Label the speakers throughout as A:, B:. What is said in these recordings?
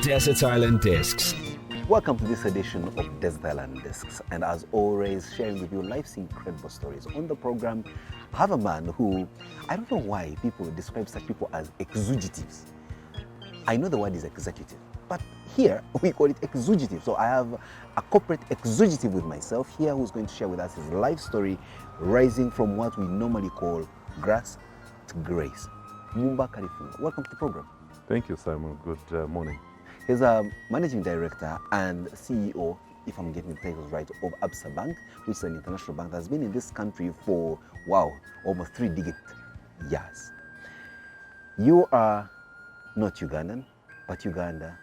A: Desert Island Discs.
B: Welcome to this edition of Desert Island Discs, and as always, sharing with you life's incredible stories. On the program, I have a man who, I don't know why people describe such people as executives. I know the word is executive, but here we call it executive. So I have a corporate executive with myself here who's going to share with us his life story, rising from what we normally call grass to grace. Mumba Kalifungwa, welcome to the program.
C: Thank you, Simon. Good morning.
B: He's a managing director and CEO, if I'm getting the titles right, of Absa Bank, which is an international bank that has been in this country for, wow, almost 3 years. You are not Ugandan, but Uganda,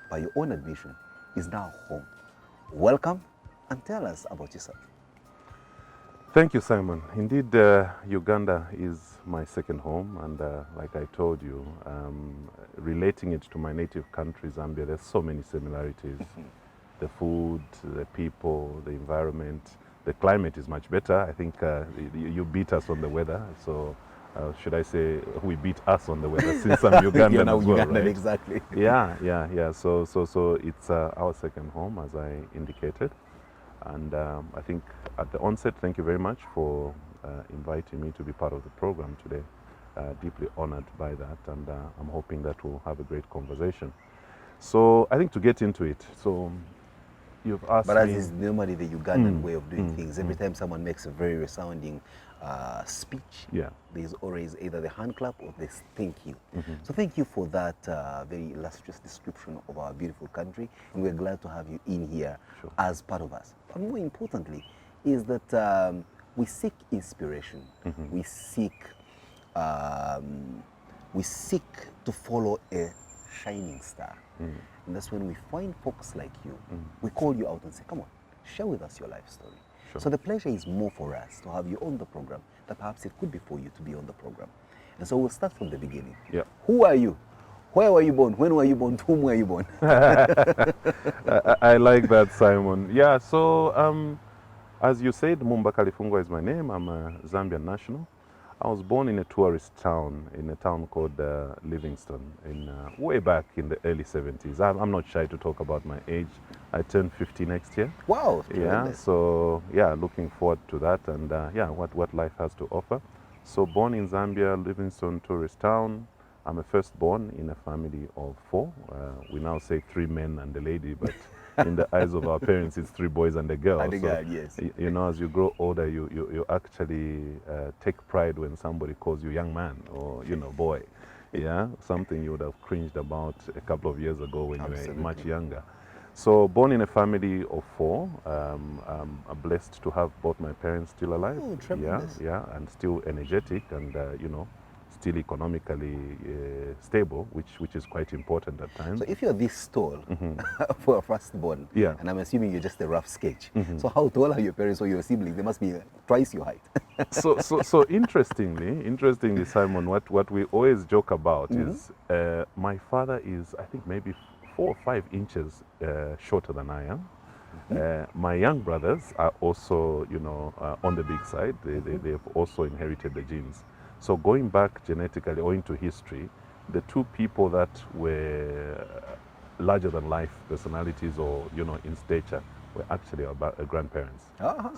B: by your own admission, is now home. Welcome, and tell us about yourself.
C: Thank you, Simon. Indeed, Uganda is my second home, and like I told you, relating it to my native country, Zambia, there's so many similarities. The food, the people, the environment, the climate is much better. I think you beat us on the weather, so should I say we beat us on the weather since I'm Ugandan as well,
B: Ugandan,
C: right?
B: Exactly.
C: Yeah. So it's our second home, as I indicated. And I think at the onset, thank you very much for inviting me to be part of the program today. Deeply honored by that, and I'm hoping that we'll have a great conversation. So I think to get into it, so you've asked
B: But
C: me...
B: as is normally the Ugandan way of doing things, every time someone makes a very resounding speech, there's always either the hand clap or this thank you. So thank you for that very illustrious description of our beautiful country, and we're glad to have you in here as part of us. But more importantly is that we seek inspiration, we seek to follow a shining star. And that's when we find folks like you, we call you out and say, come on, share with us your life story. So the pleasure is more for us to have you on the program than perhaps it could be for you to be on the program. And so we'll start from the beginning. Who are you? Where were you born? When were you born? To whom were you born?
C: I like that, Simon. Yeah, so as you said, Mumba Kalifungwa is my name. I'm a Zambian national. I was born in a tourist town, in a town called Livingston, way back in the early 70s. I'm not shy to talk about my age. I turned 50 next year.
B: Wow.
C: Yeah, so yeah, looking forward to that, and what life has to offer. So born in Zambia, Livingston tourist town. I'm a firstborn in a family of 4. We now say 3 men and a lady, but in the eyes of our parents, it's 3 boys and a girl.
B: And a girl, yes.
C: You know, as you grow older, you actually take pride when somebody calls you young man or, boy. Yeah, something you would have cringed about a couple of years ago when you were much younger. So born in a family of 4, I'm blessed to have both my parents still alive.
B: Oh, tremendous.
C: Yeah, and still energetic and, still economically stable, which is quite important at times.
B: So if you're this tall for a firstborn, and I'm assuming you're just a rough sketch, so how tall are your parents or your siblings? They must be twice your height.
C: so interestingly, Simon, what we always joke about is my father is, I think, maybe 4 or 5 inches shorter than I am. My young brothers are also, on the big side. They have also inherited the genes. So going back genetically or into history, the 2 people that were larger than life personalities or, in stature were actually our grandparents.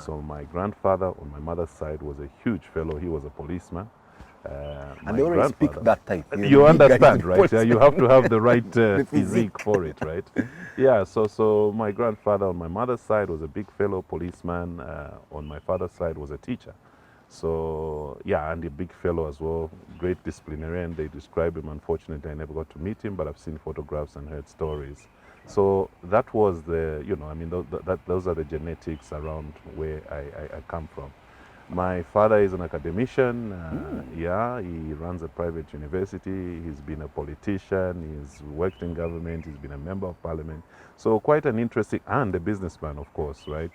C: So my grandfather on my mother's side was a huge fellow. He was a policeman.
B: And they always pick that type.
C: You understand, right? Yeah, you have to have the right physique for it, right? Yeah, so my grandfather on my mother's side was a big fellow policeman. On my father's side was a teacher. So, yeah, and a big fellow as well, great disciplinarian. They describe him. Unfortunately, I never got to meet him, but I've seen photographs and heard stories. So that was those are the genetics around where I come from. My father is an academician. Yeah, he runs a private university. He's been a politician. He's worked in government. He's been a member of parliament. So quite an interesting, and a businessman, of course, right?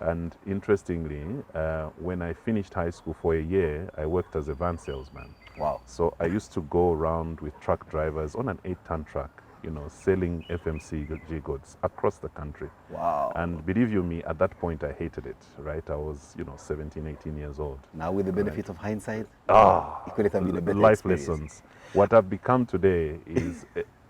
C: And interestingly, when I finished high school for a year, I worked as a van salesman.
B: Wow.
C: So I used to go around with truck drivers on an 8-ton truck, selling FMCG goods across the country.
B: Wow.
C: And believe you me, at that point, I hated it, right? I was, 17, 18 years old.
B: Now with the benefit of hindsight,
C: it
B: could have been a better
C: life
B: experience.
C: lessons. What I've become today is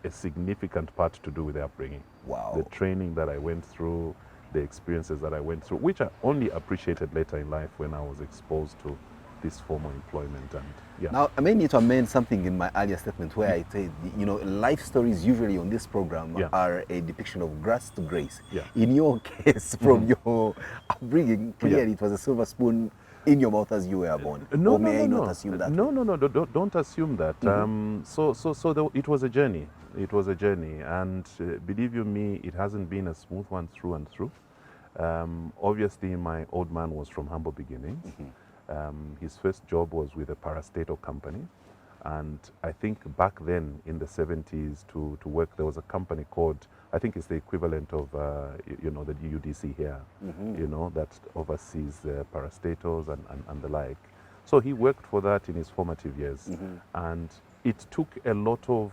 C: a significant part to do with the upbringing.
B: Wow.
C: The training that I went through, the experiences that I went through, which I only appreciated later in life when I was exposed to this formal employment. And yeah.
B: Now, I may need to amend something in my earlier statement where I said, you know, life stories usually on this program are a depiction of grass to grace.
C: Yeah.
B: In your case, from your upbringing, clearly it was a silver spoon in your mouth as you were born.
C: No,
B: or may
C: no,
B: I
C: no,
B: not assume that?
C: No, don't assume that. It was a journey. It was a journey, and believe you me, it hasn't been a smooth one through and through. Obviously, my old man was from humble beginnings. His first job was with a parastatal company, and I think back then in the 70s to work, there was a company called, I think it's the equivalent of you know, the UDC here, you know, that oversees parastatals and the like. So he worked for that in his formative years, and it took a lot of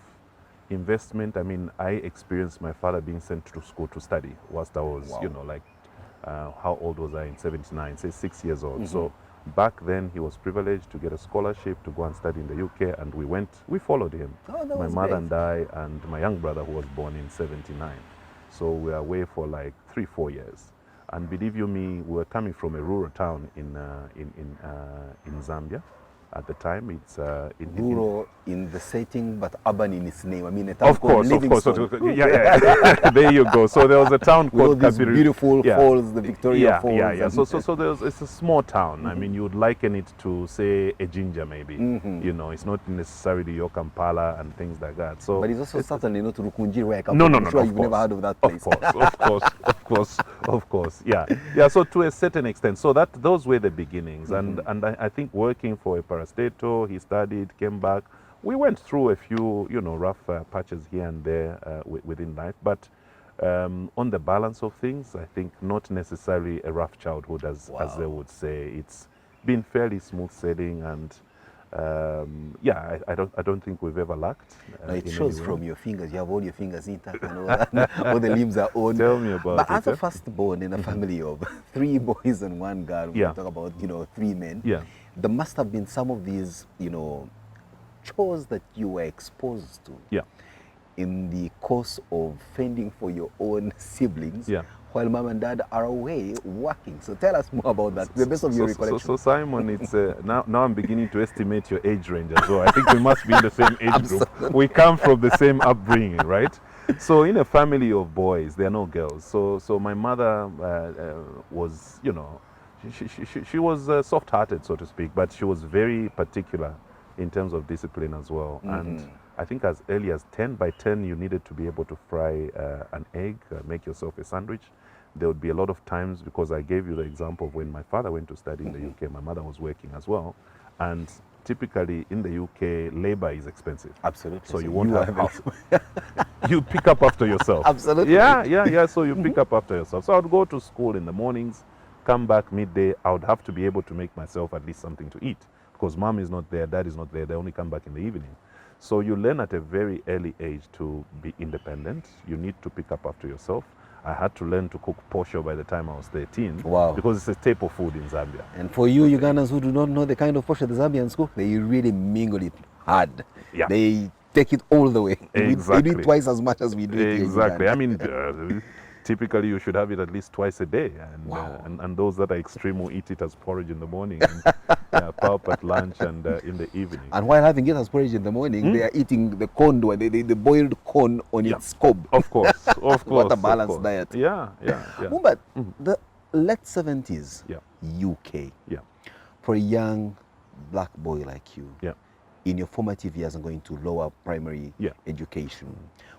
C: investment. I mean, I experienced my father being sent to school to study whilst I was, you know, like, how old was I in 79? Say 6 years old. So back then he was privileged to get a scholarship to go and study in the UK, and we followed him. My mother and I and my young brother, who was born in 79. So we were away for like 3-4 years. And believe you me, we were coming from a rural town in Zambia. At the time, it's
B: rural in the setting, but urban in its name. I mean, a town
C: of course.
B: Yeah.
C: There you go. So there was a town called
B: these beautiful falls, the Victoria Falls.
C: Yeah. So it's a small town. I mean, you would liken it to, say, a Ginger, maybe. You know, it's not necessarily your Kampala and things like that. So,
B: but it's also certainly not Rukunjiri, where I come
C: from.
B: No. I'm sure you've never heard of that place.
C: Of course. Yeah. So to a certain extent, so those were the beginnings, and I think working for a parastatal, he studied, came back. We went through a few, you know, rough patches here and there within life, but on the balance of things, I think not necessarily a rough childhood, as they would say. It's been fairly smooth sailing, and I don't think we've ever lacked.
B: It shows from your fingers. You have all your fingers intact and all that. All the limbs are on.
C: Tell me about it.
B: But as a firstborn in a family of 3 boys and 1 girl, we talk about, you know, 3 men.
C: Yeah.
B: There must have been some of these, you know, chores that you were exposed to in the course of fending for your own siblings while mom and dad are away working. So tell us more about that, the best of your recollection.
C: So Simon, it's now I'm beginning to estimate your age range as well. I think we must be in the same age group. We come from the same upbringing, right? So in a family of boys, there are no girls. So my mother was, you know, she was soft-hearted, so to speak, but she was very particular in terms of discipline as well. And I think as early as 10, by 10, you needed to be able to fry an egg, make yourself a sandwich. There would be a lot of times, because I gave you the example of when my father went to study in the UK, my mother was working as well. And typically in the UK, labor is expensive.
B: Absolutely.
C: So you won't have house. You pick up after yourself.
B: Absolutely.
C: Yeah. So you pick up after yourself. So I would go to school in the mornings, come back midday. I would have to be able to make myself at least something to eat, because mom is not there, dad is not there. They only come back in the evening. So you learn at a very early age to be independent. You need to pick up after yourself. I had to learn to cook posho by the time I was 13.
B: Wow.
C: Because it's a staple food in Zambia.
B: And for you Ugandans who do not know the kind of posho the Zambians cook, they really mingle it hard.
C: Yeah.
B: They take it all the way.
C: Exactly.
B: We do it twice as much as we do it.
C: Exactly. I mean, typically you should have it at least twice a day. And, and those that are extreme will eat it as porridge in the morning, and pulp at lunch and in the evening.
B: And while having it as porridge in the morning, they are eating the corn, the boiled corn on its cob.
C: Of course.
B: What a balanced diet.
C: Yeah.
B: But the late 70s, UK, for a young black boy like you, in your formative years and going to lower primary education,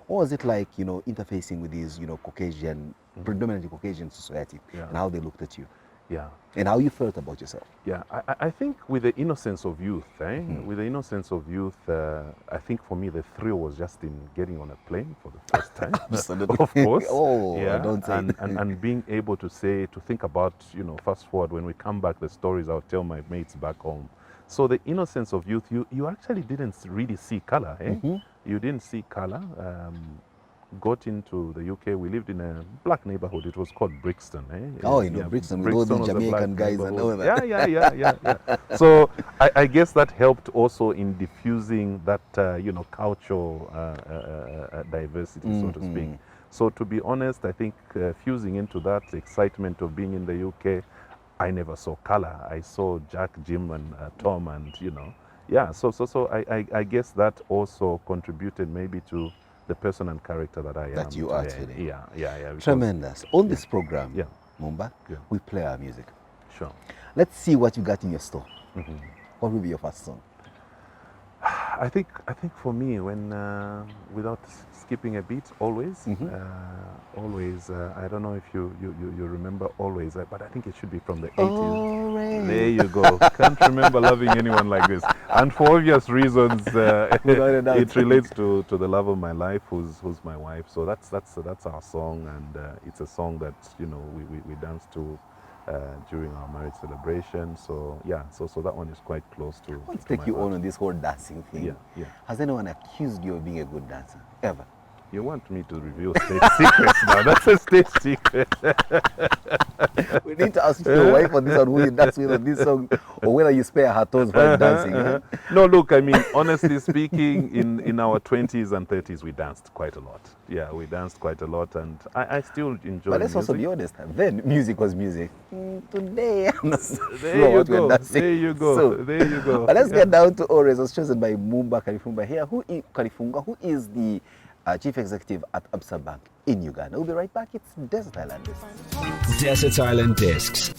B: what was it like, you know, interfacing with these, you know, Caucasian, predominantly Caucasian society, and how they looked at you? Yeah. And how you felt about yourself? Yeah,
C: I think with the innocence of youth, with the innocence of youth, I think for me the thrill was just in getting on a plane for the first time.
B: Absolutely.
C: Of course.
B: Don't say
C: and being able to think about, you know, fast forward, when we come back, the stories I'll tell my mates back home. So the innocence of youth, you actually didn't really see color, You didn't see color. got into the UK. We lived in a black neighborhood. It was called Brixton.
B: Oh, you know, Brixton with all the
C: was a
B: Jamaican
C: black
B: guys and all that.
C: Yeah. So I guess that helped also in diffusing that, cultural diversity, so to speak. So to be honest, I think fusing into that excitement of being in the UK, I never saw color. I saw Jack, Jim, and Tom, and yeah. So I guess that also contributed maybe to the person and character that I am.
B: That you are today.
C: Yeah.
B: Tremendous. On this program, Mumba, we play our music.
C: Sure.
B: Let's see what you got in your store. What will be your first song?
C: I think for me, when without skipping a beat, always, always. I don't know if you remember Always, but I think it should be from the 80s.
B: Always.
C: There you go. Can't remember loving anyone like this, and for obvious reasons, it relates to the love of my life, who's my wife. So that's our song, and it's a song that we dance to. During our marriage celebration, so that one is quite close to.
B: Let's take you on this whole dancing thing.
C: Yeah.
B: Has anyone accused you of being a good dancer ever?
C: You want me to reveal state secrets now? That's a state secret.
B: We need to ask your wife on this one, who you dance with on this song, or whether you spare her toes while dancing.
C: No, look, I mean, honestly speaking, in our 20s and 30s, we danced quite a lot. Yeah, we danced quite a lot, and I still enjoy.
B: But let's
C: music.
B: also be honest. Then music was music. Today, I'm not
C: There you go.
B: dancing.
C: There you go.
B: So,
C: there you go.
B: But let's get down to Always, was chosen by Mumba Kalifungwa here. Kalifungwa, who is the Chief Executive at Absa Bank in Uganda. We'll be right back. It's Desert Island Discs.
A: Desert Island Discs.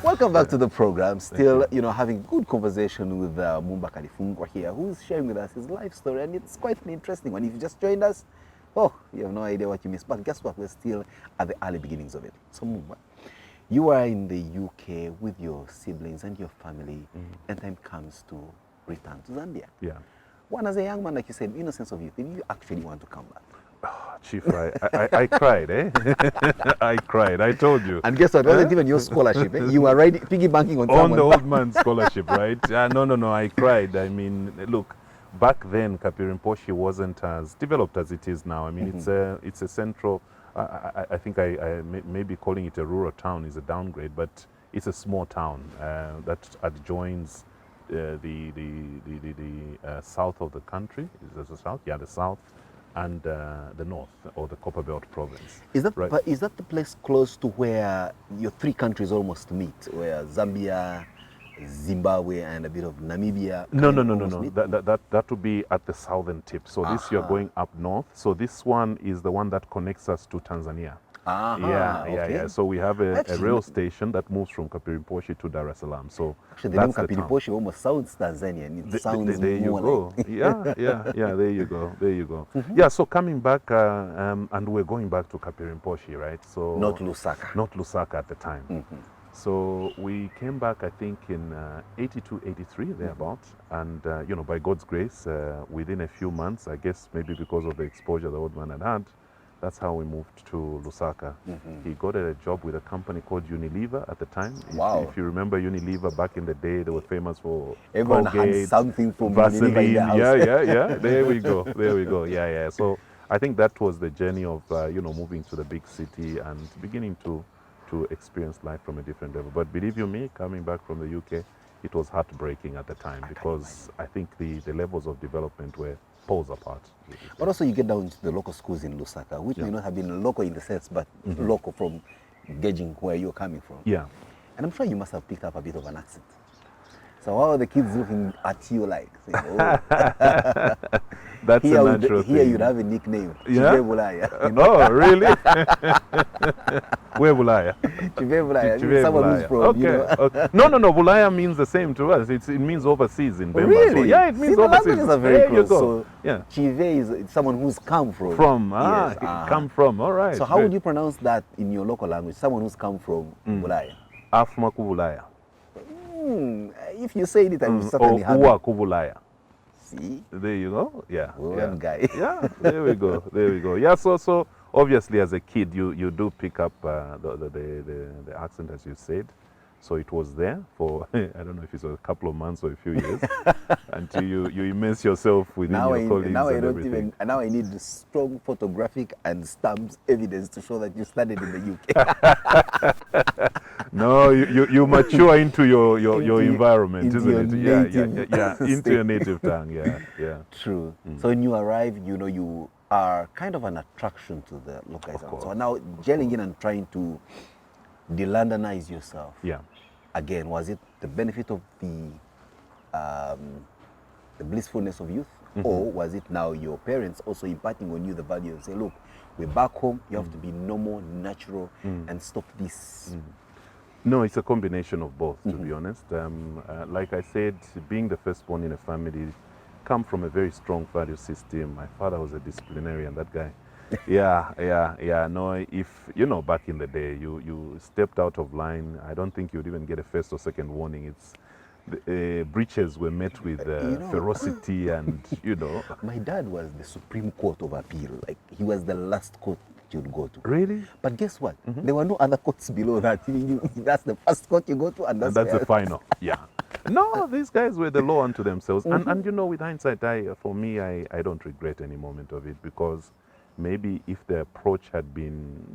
B: Welcome back to the program. Still, having good conversation with Mumba Kalifungwa here, who's sharing with us his life story, and it's quite an interesting one. If you just joined us, you have no idea what you missed. But guess what? We're still at the early beginnings of it. So, Mumba, you are in the UK with your siblings and your family, and time comes to return to Zambia.
C: Yeah.
B: One, as a young man, like you said, innocence of youth, did you actually want to come back?
C: Oh, Chief, I cried, eh? I cried, I told you.
B: And guess what? It wasn't even your scholarship, eh? You were piggy banking on someone.
C: On the old man's scholarship, right? No, I cried. I mean, look, back then, Kapirimposhi wasn't as developed as it is now. I mean, it's a central, I think I maybe calling it a rural town is a downgrade, but it's a small town that adjoins the south of the country. Is it the south? Yeah, the south. And the north, or the Copperbelt province.
B: Is that
C: right?
B: But is that the place close to where your three countries almost meet, where Zambia, Zimbabwe, and a bit of Namibia?
C: No. That would be at the southern tip. So this you're going up north. So this one is the one that connects us to Tanzania. Yeah. So we have a rail station that moves from Kapirimposhi to Dar es Salaam. So
B: actually, the name Kapirimposhi almost sounds Tanzanian. It sounds
C: there you
B: more
C: go.
B: like
C: Yeah. There you go. Yeah. So coming back, and we're going back to Kapirimposhi, right? So
B: not Lusaka.
C: Not Lusaka at the time. So we came back, I think, in 82, 83, thereabout. And, by God's grace, within a few months, I guess maybe because of the exposure the old man had, that's how we moved to Lusaka. He got a job with a company called Unilever at the time.
B: Wow.
C: If you remember Unilever back in the day, they were famous for
B: everyone
C: Colgate,
B: had something from
C: Vaseline.
B: Unilever in the house.
C: Yeah. There we go. Yeah. So I think that was the journey of, moving to the big city and beginning to experience life from a different level. But believe you me, coming back from the UK, it was heartbreaking at the time because I think the levels of development were poles apart.
B: But also you get down to the local schools in Lusaka, which may not have been local in the sense, but local from gauging where you're coming from.
C: Yeah.
B: And I'm sure you must have picked up a bit of an accent. So how are the kids looking at you like? Saying,
C: That's a natural thing.
B: Here you'd have a nickname.
C: Yeah?
B: Chive Bulaya.
C: Oh, really? Where Bulaya?
B: Chive Bulaya.
C: Chive
B: Someone
C: Bulaya.
B: who's from,
C: Okay. No. Bulaya means the same to us. It means overseas in Bemba.
B: Really?
C: So, yeah, it means
B: See,
C: overseas.
B: The languages are very
C: there
B: close.
C: You go.
B: So
C: yeah.
B: Chive is someone who's come from.
C: Yes, come from. All right.
B: So how would you pronounce that in your local language? Someone who's come from Bulaya.
C: Afma Kubulaya.
B: If you say it, I will certainly have
C: Uwa Kubulaya.
B: See?
C: There you go. Yeah.
B: One guy.
C: Yeah. There we go. Yeah. So obviously as a kid you do pick up the accent, as you said. So it was there for, I don't know if it was a couple of months or a few years, until you immerse yourself within your colleagues and everything.
B: Now I need strong photographic and stamps evidence to show that you studied in the UK.
C: No, you mature into your environment, isn't it? Yeah, into your native tongue, yeah.
B: True. So when you arrive, you are kind of an attraction to the locals. So now gelling in and trying to de-Londonize yourself.
C: Yeah.
B: Again, was it the benefit of the blissfulness of youth, or was it now your parents also imparting on you the value and say, look, we're back home, you have to be normal, natural, and stop this?
C: No, it's a combination of both, to be honest. Like I said, being the firstborn in a family, come from a very strong value system. My father was a disciplinarian, that guy. Yeah. No, if, back in the day, you stepped out of line, I don't think you'd even get a first or second warning. It's breaches were met with ferocity and,
B: My dad was the Supreme Court of Appeal. Like, he was the last court you'd go to.
C: Really?
B: But guess what? There were no other courts below that. That's the first court you go to, and that's
C: the final. Yeah. No, these guys were the law unto themselves. And with hindsight, for me, I don't regret any moment of it, because maybe if the approach had been,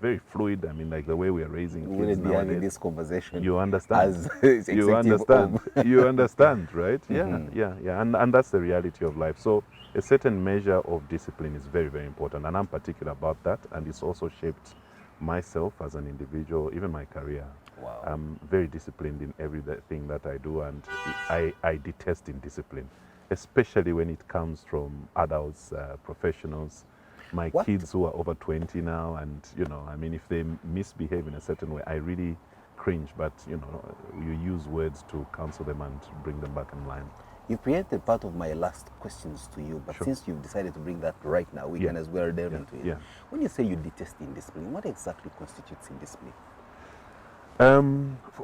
C: very fluid, I mean, like the way we are raising kids
B: wouldn't be having
C: nowadays,
B: this conversation.
C: you understand.
B: As
C: You understand. You understand, right? Yeah. And that's the reality of life. So a certain measure of discipline is very, very important, and I'm particular about that. And it's also shaped myself as an individual, even my career.
B: Wow.
C: I'm very disciplined in everything that I do, and I detest indiscipline, especially when it comes from adults, professionals. My kids who are over 20 now, and I mean, if they misbehave in a certain way, I really cringe, but you use words to counsel them and bring them back in line.
B: You preempted part of my last questions to you, but since you've decided to bring that right now, we can as well delve into it.
C: Yeah.
B: When you say you detest indiscipline, what exactly constitutes indiscipline?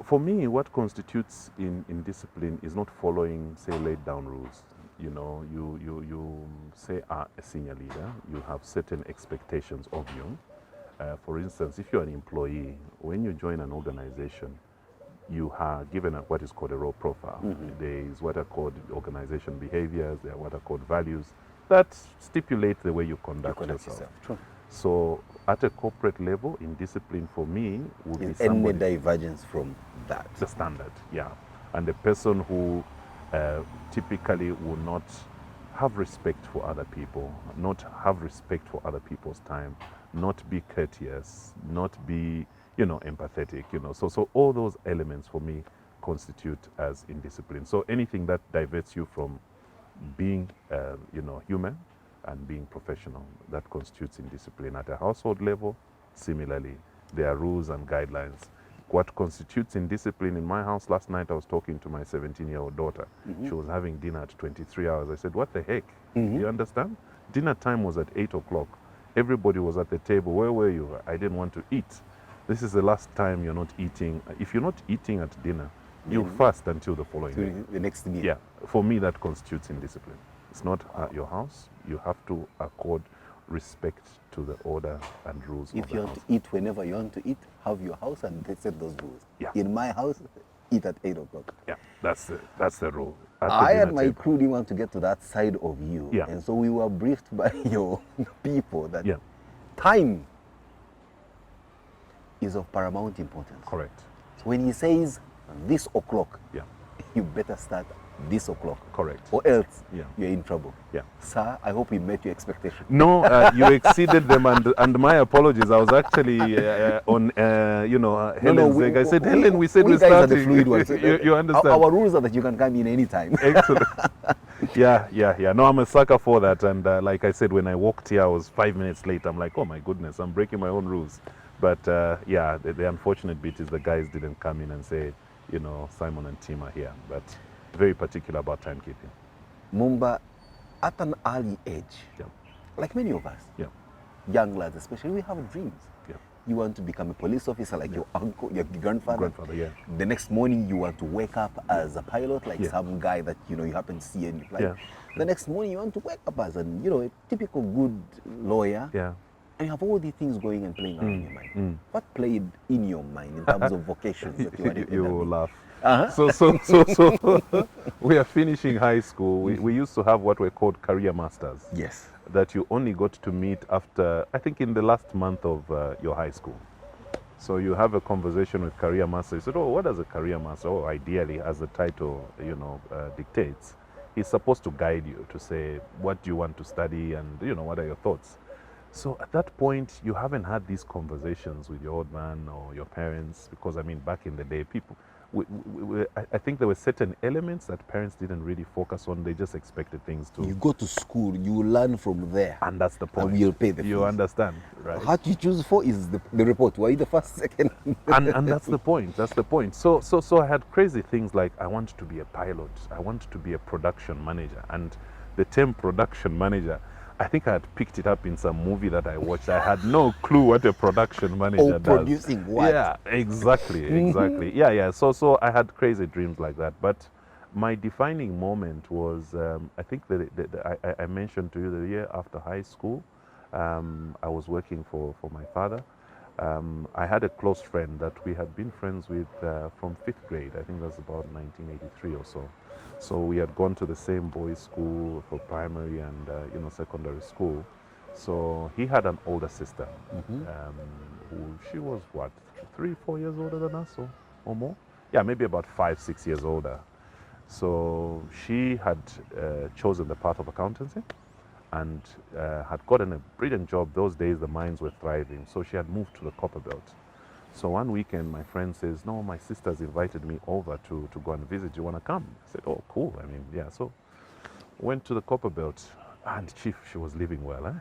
C: For me, what constitutes indiscipline is not following, say, laid down rules. You say are a senior leader, you have certain expectations of you. For instance, if you're an employee, when you join an organization, you are given what is called a role profile. There is what are called organization behaviors, there are what are called values that stipulate the way you conduct yourself.
B: True.
C: So at a corporate level, indiscipline for me would be
B: any divergence from that.
C: The standard, yeah. And the person who typically will not have respect for other people, not have respect for other people's time, not be courteous, not be, empathetic, So all those elements for me constitute as indiscipline. So anything that diverts you from being, human and being professional, that constitutes indiscipline. At a household level, similarly, there are rules and guidelines. What constitutes indiscipline in my house, last night I was talking to my 17-year-old daughter. She was having dinner at 23 hours. I said, what the heck? You understand? Dinner time was at 8 o'clock. Everybody was at the table. Where were you? I didn't want to eat. This is the last time you're not eating. If you're not eating at dinner, you fast until the following day.
B: The next meal.
C: Yeah. For me, that constitutes indiscipline. It's not at your house. You have to accord respect to the order and rules of the house.
B: If you want to eat whenever you want to eat, have your house and they set those rules.
C: Yeah.
B: In my house, eat at 8 o'clock.
C: Yeah, that's the rule.
B: I and my crew didn't want to get to that side of you.
C: Yeah.
B: And so we were briefed by your people that time is of paramount importance.
C: Correct.
B: So when he says this o'clock,
C: Yeah.
B: you better start this o'clock.
C: Correct.
B: Or else
C: Yeah.
B: you're in trouble.
C: Yeah.
B: Sir, I hope we met your expectation.
C: No, you exceeded them, and my apologies. I was actually on, Helen's leg. I said, Helen, we said we
B: guys are
C: starting.
B: the fluid ones.
C: You understand?
B: Our rules are that you can come in any time.
C: Excellent. Yeah. No, I'm a sucker for that. And like I said, when I walked here, I was 5 minutes late. I'm like, oh my goodness, I'm breaking my own rules. But the unfortunate bit is the guys didn't come in and say, Simon and Tim are here. But very particular about timekeeping.
B: Mumba, at an early age,
C: Yeah.
B: like many of us,
C: Yeah.
B: young lads especially, we have dreams.
C: Yeah.
B: You want to become a police officer like your uncle, your grandfather.
C: Grandfather, yeah.
B: The next morning you want to wake up as a pilot, like some guy that you happen to see and you fly.
C: Yeah.
B: The next morning you want to wake up as a typical good lawyer.
C: Yeah.
B: And you have all these things going and playing around your mind. What played in your mind in terms of vocations that you wanted to
C: You
B: end up
C: will
B: in?
C: laugh.
B: Uh-huh.
C: So we are finishing high school. We used to have what were called career masters.
B: Yes.
C: That you only got to meet after, I think, in the last month of your high school. So you have a conversation with career master. You said, "Oh, what does a career master?" Oh, ideally, as the title, dictates, he's supposed to guide you to say, "What do you want to study?" and what are your thoughts. So at that point, you haven't had these conversations with your old man or your parents, because I mean, back in the day, people, I think there were certain elements that parents didn't really focus on. They just expected things to.
B: You go to school, you learn from there.
C: And that's the point.
B: And we'll pay the fees.
C: You understand, right?
B: How to choose for is the report. Were you the first, second?
C: and that's the point. That's the point. So I had crazy things like, I want to be a pilot. I want to be a production manager. And the term production manager, I think I had picked it up in some movie that I watched. I had no clue what a production manager does.
B: Producing what?
C: Yeah, exactly. Yeah. So I had crazy dreams like that. But my defining moment was, I think I mentioned to you the year after high school, I was working for my father. I had a close friend that we had been friends with from 5th grade. I think that's about 1983 or so. So we had gone to the same boys' school for primary and secondary school. So he had an older sister, who she was what, 3-4 years older than us, or more? Yeah, maybe about 5-6 years older. So she had chosen the path of accountancy and had gotten a brilliant job. Those days the mines were thriving, so she had moved to the copper belt. So one weekend my friend says, "No, my sister's invited me over to go and visit. Do you want to come?" I said, "Oh, cool. I mean, yeah." So went to the copper belt, and Chief, she was living well.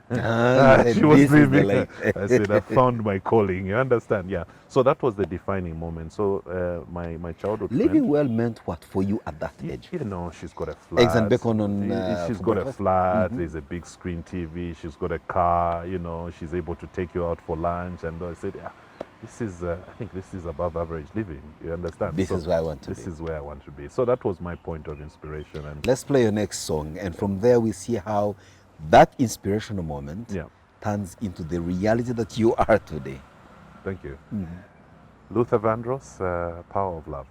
C: She was living. I said, "I found my calling." You understand? Yeah. So that was the defining moment. So my childhood
B: Living
C: friend,
B: well meant what for you at that age?
C: she's got a flat.
B: Eggs and bacon on.
C: She's got a flat. There's a big screen TV. She's got a car. She's able to take you out for lunch. And I said, "Yeah, this is. I think this is above average living." You understand?
B: This is where I want to be.
C: This is where I want to be. So that was my point of inspiration. And
B: let's play your next song, and from there we see how that inspirational moment turns into the reality that you are today.
C: Thank you. Luther Vandross, Power of Love.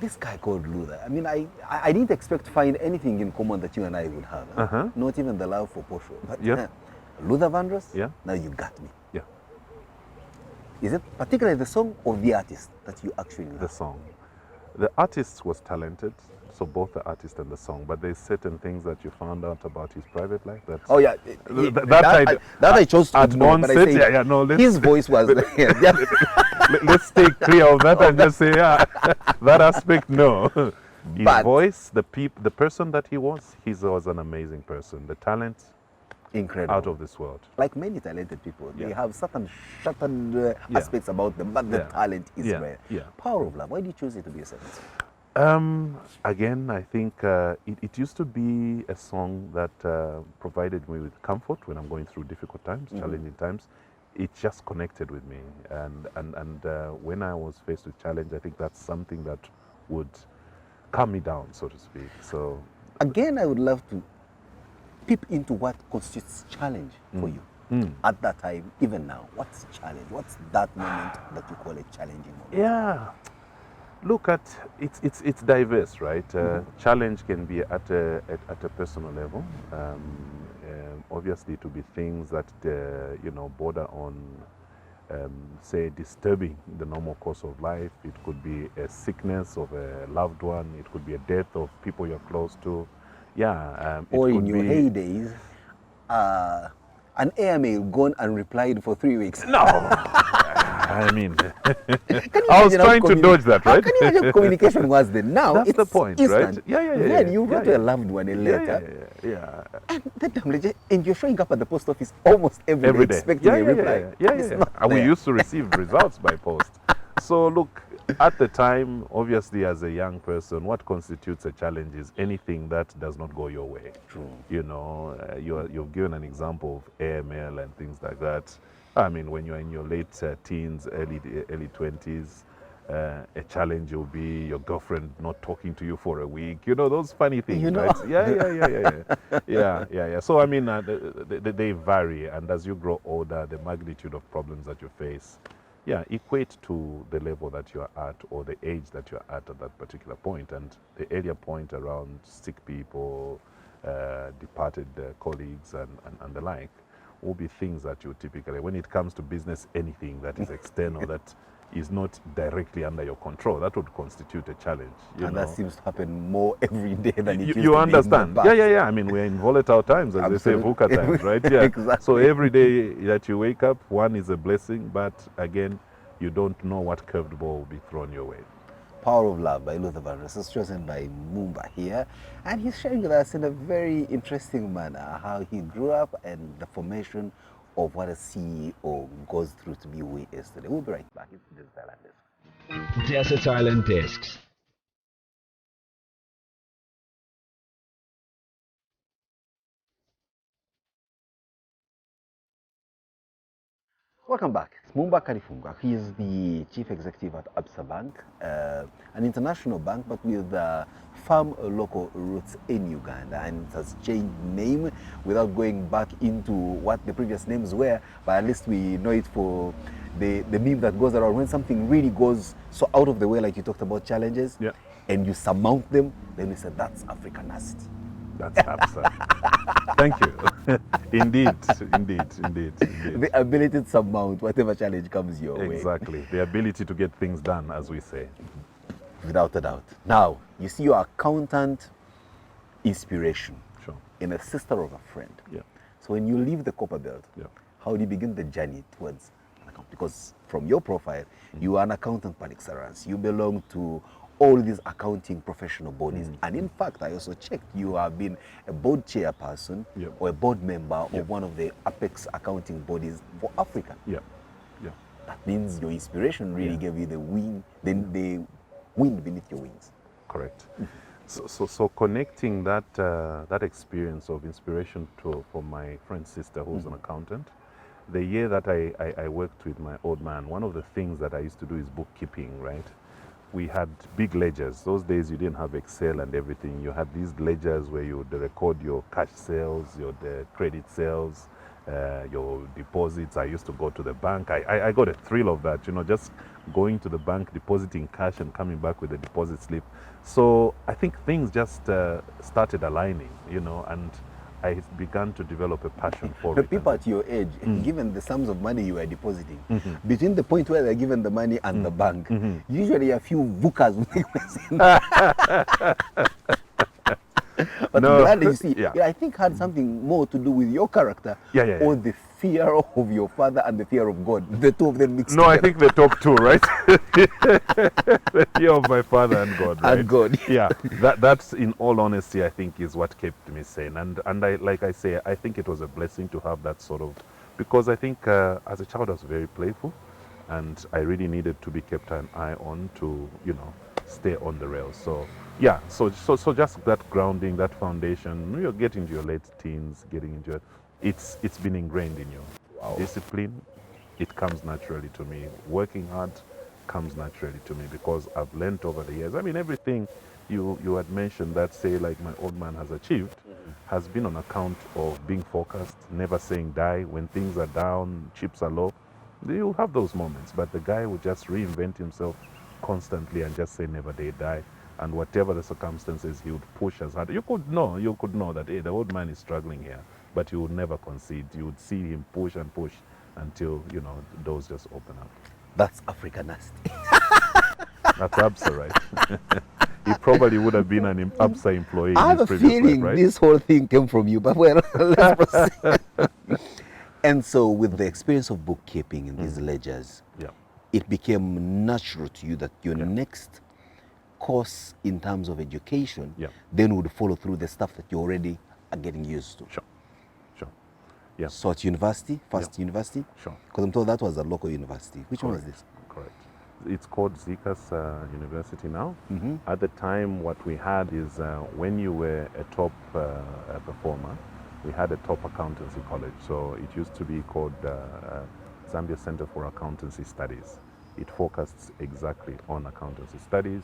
B: This guy called Luther. I mean, I didn't expect to find anything in common that you and I would have. Not even the love for Posho. But Luther Vandross, now you got me.
C: Yeah.
B: Is it particularly the song or the artist that you actually love?
C: The song. The artist was talented, so both the artist and the song, but there's certain things that you found out about his private life that...
B: Oh yeah, I chose to ignore, but I say his voice was...
C: Let's stay clear of that and just say, that aspect, no. His voice, the person that he was an amazing person. The talent,
B: incredible,
C: out of this world.
B: Like many talented people, they have certain aspects about them, but the talent is rare. Power of Love, why did you choose it to be a second song?
C: Again, I think it used to be a song that provided me with comfort when I'm going through difficult times, challenging times. It just connected with me, and when I was faced with challenge, I think that's something that would calm me down, so to speak. So
B: again, I would love to peep into what constitutes challenge for you at that time, even now. What's challenge? What's that moment that you call a challenging moment?
C: Yeah, look at it's diverse, right? Challenge can be at a personal level. Obviously, to be things that border on, say, disturbing the normal course of life. It could be a sickness of a loved one. It could be a death of people you're close to. Yeah.
B: Or in your heydays, an airmail gone unreplied for 3 weeks.
C: No. I mean, I was trying to dodge that, right?
B: How can you imagine communication was then? Now
C: that's
B: it's
C: the point,
B: instant.
C: right? Yeah.
B: Then you wrote to a loved one a letter.
C: Yeah.
B: And you're showing up at the post office almost every day expecting a reply.
C: Yeah. And we used to receive results by post. So look, at the time, obviously, as a young person, what constitutes a challenge is anything that does not go your way.
B: True.
C: You've given an example of airmail and things like that. I mean, when you're in your late teens, early 20s, A challenge will be your girlfriend not talking to you for a week. You know, those funny things,
B: You know.
C: right? Yeah. So, I mean, they vary. And as you grow older, the magnitude of problems that you face, equate to the level that you're at or the age that you're at that particular point. And the earlier point around sick people, departed colleagues and the like will be things that you typically, when it comes to business, anything that is external, that is not directly under your control, that would constitute a challenge.
B: And that seems to happen more every day than it used
C: you
B: to
C: understand?
B: Be in the past.
C: Yeah. I mean, we're in volatile times, as they say,
B: Absolutely.
C: VUCA times, right? Yeah.
B: Exactly.
C: So every day that you wake up, one is a blessing, but again, you don't know what curved ball will be thrown your way.
B: Power of Love by Luther Vandross, chosen by Mumba here. And he's sharing with us in a very interesting manner how he grew up and the formation of what a CEO goes through to be who he is today. We'll be right back. It's Desert Island Discs.
A: Desert Island Discs.
B: Welcome back. It's Mumba Kalifungwa. He is the chief executive at Absa Bank, an international bank, but with firm local roots in Uganda, and it has changed name without going back into what the previous names were. But at least we know it for the meme that goes around when something really goes so out of the way, like you talked about challenges, and you surmount them. Then we say that's Africanist.
C: That's Absa. Thank you. Indeed.
B: The ability to surmount whatever challenge comes your way.
C: Exactly. The ability to get things done, as we say.
B: Without a doubt. Now, you see your accountant inspiration in a sister of a friend.
C: Yeah.
B: So when you leave the copper belt, how do you begin the journey towards an account? Because from your profile, you are an accountant par excellence. You belong to all these accounting professional bodies. And in fact, I also checked, you have been a board chairperson or a board member of one of the apex accounting bodies for Africa. That means your inspiration really gave you the wind beneath your wings.
C: Correct. So connecting that experience of inspiration for my friend's sister who's an accountant, the year that I worked with my old man, one of the things that I used to do is bookkeeping, right? We had big ledgers. Those days you didn't have Excel and everything. You had these ledgers where you would record your cash sales, your credit sales, your deposits. I used to go to the bank. I got a thrill of that, just going to the bank, depositing cash and coming back with a deposit slip. So I think things just started aligning, and I began to develop a passion for
B: the
C: it.
B: People at your age, given the sums of money you were depositing, between the point where they're given the money and the bank, usually a few VUCAs will take place. But
C: No.
B: glad you see, I think had something more to do with your character or the fear of your father and the fear of God. The two of them mixed together.
C: I think the top two, right? The fear of my father and God, right?
B: And God.
C: Yeah, that's in all honesty, I think, is what kept me sane. And I, like I say, I think it was a blessing to have that sort of, because I think as a child I was very playful, and I really needed to be kept an eye on to, stay on the rails. So yeah, so just that grounding, that foundation, you're getting into your late teens, getting into it, it's been ingrained in you. Wow. Discipline, it comes naturally to me. Working hard comes naturally to me because I've learned over the years. I mean, everything you had mentioned that, say, like my old man has achieved, has been on account of being focused, never saying die. When things are down, chips are low, you have those moments, but the guy would just reinvent himself constantly and just say never dare die. And whatever the circumstances, he would push as hard. You could know that, hey, the old man is struggling here, but you would never concede. You would see him push and push until, doors just open up.
B: That's Africanist.
C: That's Absa, right? He probably would have been an Absa employee.
B: I have a feeling
C: life, right?
B: this whole thing came from you, but well, let's proceed. And so with the experience of bookkeeping in these ledgers, it became natural to you that your next course in terms of education then would follow through the stuff that you already are getting used to.
C: Sure. Yeah.
B: So at university, university?
C: Sure.
B: Because I'm told that was a local university. Which one was this?
C: Correct. It's called Zika's University now. At the time, what we had is when you were a top performer, we had a top accountancy college. So it used to be called Zambia Center for Accountancy Studies. it focused exactly on accountancy studies.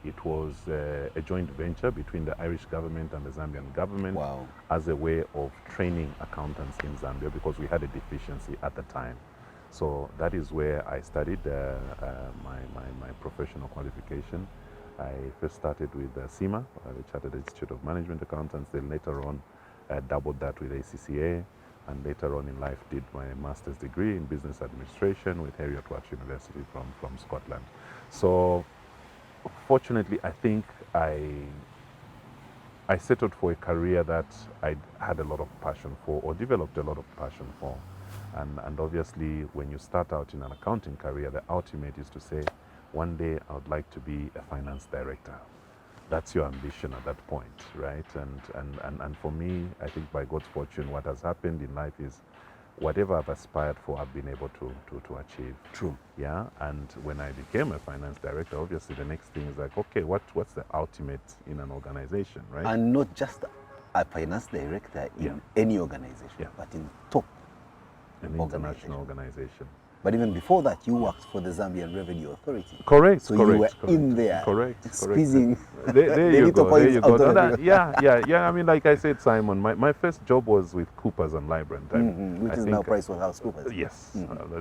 C: It was a joint venture between the Irish government and the Zambian government
B: Wow.
C: as a way of training accountants in Zambia because we had a deficiency at the time. So that is where I studied my professional qualification. I first started with CIMA, the Chartered Institute of Management Accountants, then later on doubled that with ACCA, and later on in life did my master's degree in business administration with Heriot-Watt University from Scotland. So fortunately, I think I settled for a career that I had a lot of passion for, or developed a lot of passion for. And obviously, when you start out in an accounting career, the ultimate is to say, one day I would like to be a finance director. That's your ambition at that point, right? And for me, I think by God's fortune, what has happened in life is whatever I've aspired for, I've been able to achieve.
B: True.
C: Yeah, and when I became a finance director, obviously the next thing is like, okay, what's the ultimate in an organization, right?
B: And not just a finance director in any organization, but in top
C: an international organization.
B: But even before that, you worked for the Zambian Revenue Authority.
C: Correct.
B: So
C: correct,
B: you were
C: correct,
B: in there,
C: correct,
B: squeezing
C: there you go. There you go.
B: out
C: No,
B: of you.
C: yeah. I mean, like I said, Simon, my first job was with Coopers and Lybrand.
B: Which is now PricewaterhouseCoopers.
C: Yes.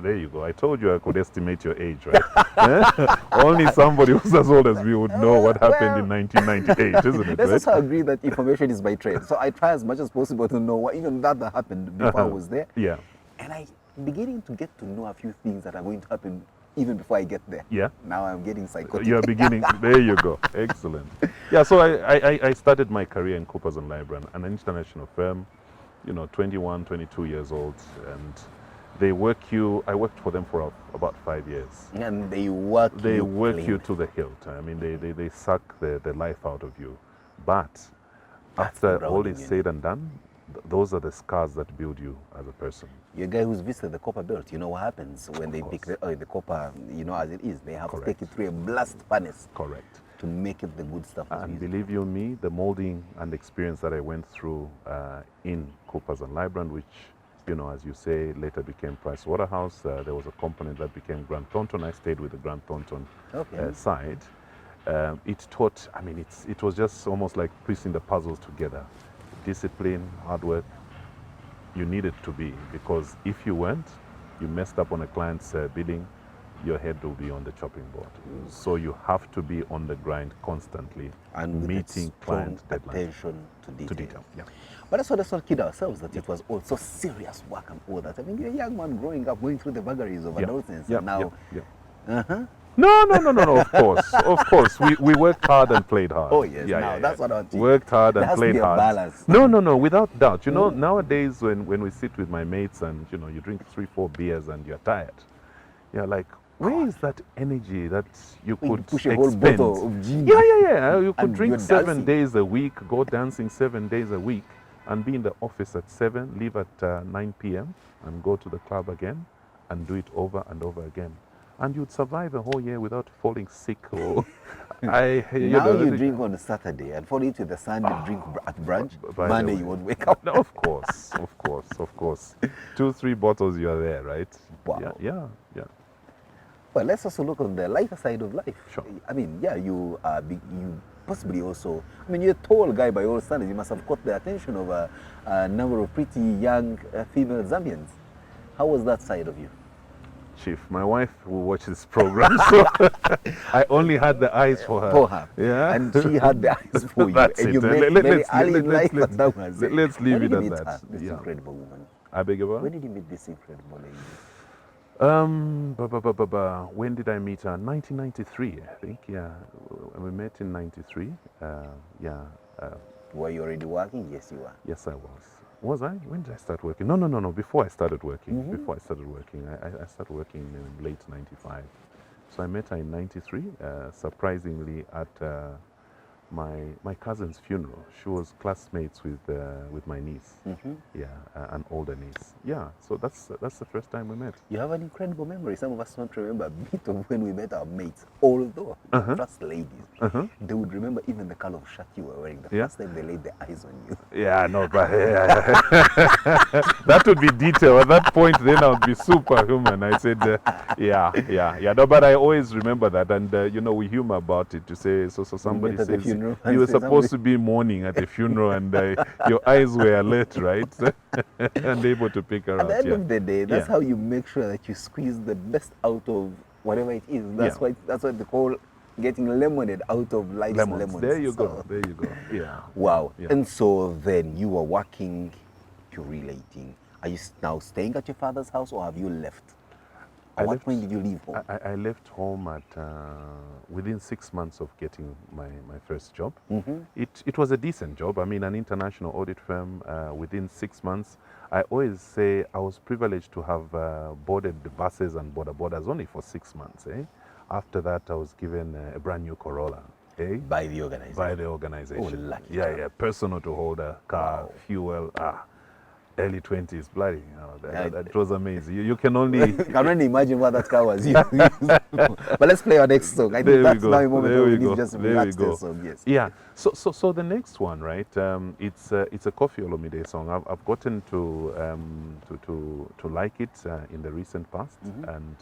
C: There you go. I told you I could estimate your age, right? Only somebody who's as old as me would know what happened in 1998, isn't it?
B: Let's
C: right?
B: also agree that information is my trade. So I try as much as possible to know what even that happened before I was there.
C: Yeah.
B: And I'm beginning to get to know a few things that are going to happen even before I get there.
C: Yeah.
B: Now I'm getting psychotic.
C: You're beginning. There you go. Excellent. Yeah. So I started my career in Coopers and Lybrand, an international firm. 21, 22 years old, and they work you. I worked for them for about 5 years.
B: And they work
C: you to the hilt. I mean, they suck the life out of you. But after all is said and done, those are the scars that build you as a person.
B: You're a guy who's visited the copper belt. You know what happens when they pick the copper, as it is. They have to take it through a blast furnace.
C: Correct.
B: To make it the good stuff.
C: And believe you me, the molding and experience that I went through in Coopers and Lybrand, which, as you say, later became Pricewaterhouse. There was a component that became Grant Thornton. I stayed with the Grant Thornton side. It taught, it was just almost like piecing the puzzles together. Discipline, hard work, you needed to be, because if you weren't, you messed up on a client's billing, your head will be on the chopping board. So you have to be on the grind constantly and meeting client deadlines.
B: Attention to detail.
C: Yeah.
B: But that's what let's not kid ourselves that it was also serious work and all that. I mean, you're a young man growing up, going through the vagaries of adolescence, and now.
C: No. Of course. We worked hard and played hard.
B: Oh yes, that's what I want to.
C: Worked hard and played hard.
B: Balance.
C: No, without doubt. Nowadays when we sit with my mates and you drink 3-4 beers and you're tired, you're like, where is that energy that you could
B: push a whole bottle of gin?
C: Yeah. You could drink 7 days a week, go dancing 7 days a week, and be in the office at 7, leave at 9 p.m. and go to the club again and do it over and over again. And you'd survive a whole year without falling sick or...
B: you drink on a Saturday and fall into the Sunday drink at brunch. Monday you won't wake up.
C: No, of course. 2-3 bottles, you're there, right?
B: Wow.
C: Yeah.
B: Well, let's also look on the lighter side of life.
C: Sure.
B: I mean, you possibly also, you're a tall guy by all standards. You must have caught the attention of a number of pretty young female Zambians. How was that side of you?
C: Chief, my wife will watch this program, so I only had the eyes for her. Yeah,
B: and she had the eyes for you.
C: That's
B: and
C: it.
B: You met very early in life, but that was it.
C: Let's leave it at that.
B: Her, this incredible woman.
C: I beg your pardon?
B: When did you meet this incredible lady?
C: When did I meet her? 1993, I think. Yeah, we met in '93.
B: Were you already working? Yes, you were.
C: Yes, I was. Was I? When did I start working? No. Before I started working. Before I started working, I started working in late '95. So I met her in '93. Surprisingly, at my cousin's funeral. She was classmates with my niece. Yeah, an older niece. Yeah, so that's the first time we met.
B: You have an incredible memory. Some of us don't remember a bit of when we met our mates. Although the first ladies, they would remember even the color of shirt you were wearing the first time they laid their eyes on you.
C: Yeah, no, but that would be detail. At that point, then I would be superhuman. I said, yeah. No, but I always remember that, and you know, we humor about it to say. So somebody says you were supposed to be mourning at a funeral, and your eyes were alert, right, and able to pick her
B: At
C: out.
B: the end of the day, that's how you make sure that you squeeze the best out of whatever it is. That's why they call getting lemonade out of life's lemons.
C: There you go. There you go. Yeah.
B: Wow. Yeah. And so then you were working, you're relating. Are you now staying at your father's house, or have you left? At what point did you leave home?
C: I left home at within 6 months of getting my first job. It was a decent job. I mean, an international audit firm. Within 6 months, I always say I was privileged to have boarded the buses and borders only for 6 months. After that, I was given a brand new Corolla.
B: By the organization? By the organization.
C: Oh, lucky. Yeah. Personal to hold a car, fuel. Early 20s, bloody. That was amazing. You can only...
B: I can only imagine what that car was. But let's play our next song. I think that's now a moment where we need just relax the song. Yes.
C: Yeah. So the next one, right? It's a Koffi Olomide song. I've gotten to like it in the recent past, and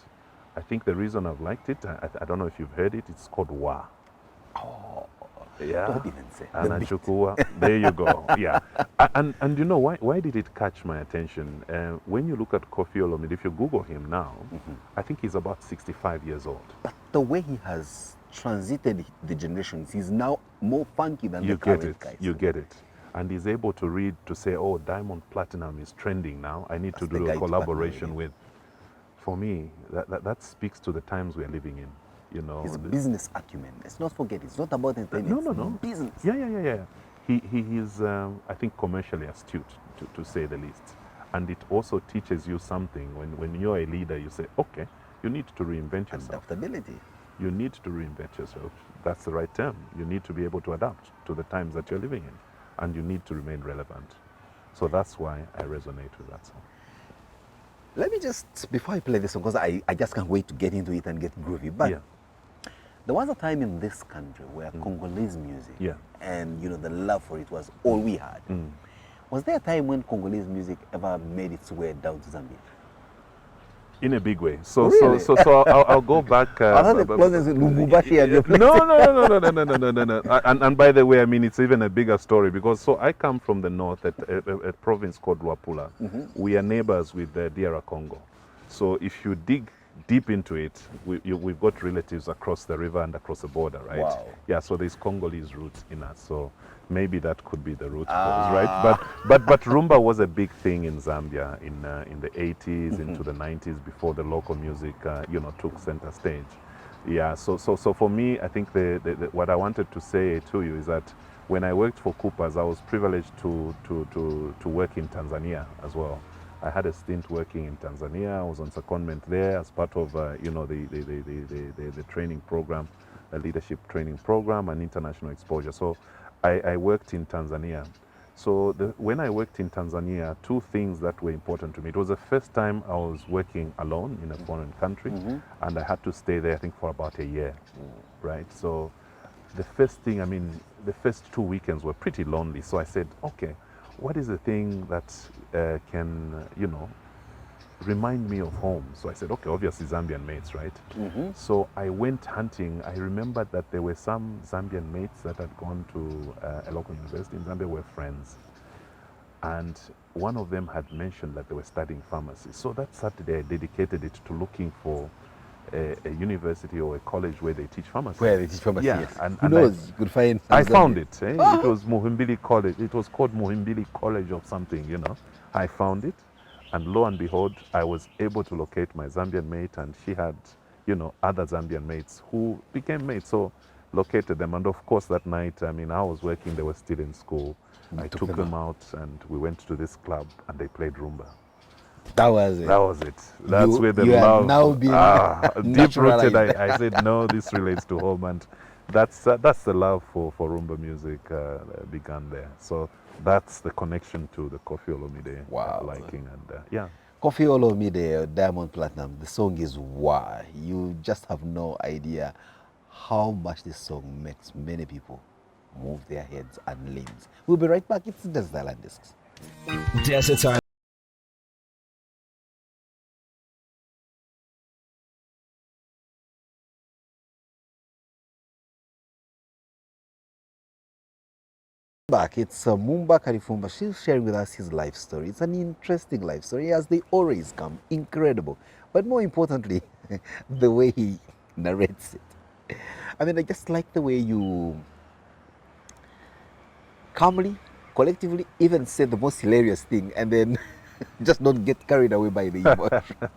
C: I think the reason I've liked it, I don't know if you've heard it. It's called Wa.
B: Oh.
C: Yeah,
B: don't even say.
C: There you go. Yeah, and you know why did it catch my attention? When you look at Koffi Olomide, if you Google him now, I think he's about 65 years old.
B: But the way he has transited the generations, he's now more funky than the current guys.
C: You get it. And he's able to read to say, oh, Diamond Platinum is trending now. I need to do a collaboration with. For me, that speaks to the times we're living in. You know,
B: his business acumen. Let's not forget, it's not about entertainment.
C: No.
B: Business.
C: Yeah. He is, I think, commercially astute, to say the least. And it also teaches you something. When you're a leader, you say, okay, you need to reinvent yourself.
B: Adaptability.
C: You need to reinvent yourself. That's the right term. You need to be able to adapt to the times that you're living in. And you need to remain relevant. So that's why I resonate with that song.
B: Let me just, before I play this song, because I just can't wait to get into it and get groovy. But there was a time in this country where Congolese music and the love for it was all we had. Was there a time when Congolese music ever made its way down to Zambia?
C: In a big way. So I'll go back.
B: No.
C: And by the way, I mean, it's even a bigger story because I come from the north at a province called Luapula. We are neighbors with DR Congo. So if you dig deep into it, we've got relatives across the river and across the border, right?
B: Wow.
C: Yeah, so there's Congolese roots in us. So maybe that could be the root cause, right? But rumba was a big thing in Zambia in the 80s into the 90s before the local music took center stage. Yeah, so for me, I think what I wanted to say to you is that when I worked for Coopers, I was privileged to work in Tanzania as well. I had a stint working in Tanzania. I was on secondment there as part of the training program, a leadership training program and international exposure. So I worked in Tanzania. So when I worked in Tanzania, two things that were important to me. It was the first time I was working alone in a foreign country, and I had to stay there, I think, for about a year, right? So the first thing, the first 2 weekends were pretty lonely. So I said, okay, what is the thing that can, remind me of home? So I said, okay, obviously Zambian mates, right? So I went hunting. I remembered that there were some Zambian mates that had gone to a local university in Zambia, were friends. And one of them had mentioned that they were studying pharmacy. So that Saturday I dedicated it to looking for a university or a college where they teach pharmacy.
B: Where they teach pharmacy,
C: yes.
B: And who knows, you could find...
C: I found it. It was Muhimbili College. It was called Muhimbili College of something, I found it. And lo and behold, I was able to locate my Zambian mate, and she had, other Zambian mates who became mates. So located them. And of course, that night, I was working, they were still in school. I took them out and we went to this club and they played rumba.
B: That was it.
C: That was it. That's where the love,
B: now being
C: deep rooted. I said, no, this relates to home. And that's the love for Rumba music began there. So that's the connection to the Kofi Olomide
B: Wow.
C: liking, and yeah.
B: Kofi Olomide, Diamond Platinum, the song is Why. You just have no idea how much this song makes many people move their heads and limbs. We'll be right back. It's Desert Island Discs.
A: Desert Island.
B: Back, it's Mumba Kalifungwa. She's sharing with us his life story. It's an interesting life story, as they always come. Incredible. But more importantly, the way he narrates it. I mean, I just like the way you calmly, collectively, even say the most hilarious thing and then just don't get carried away by the emotion.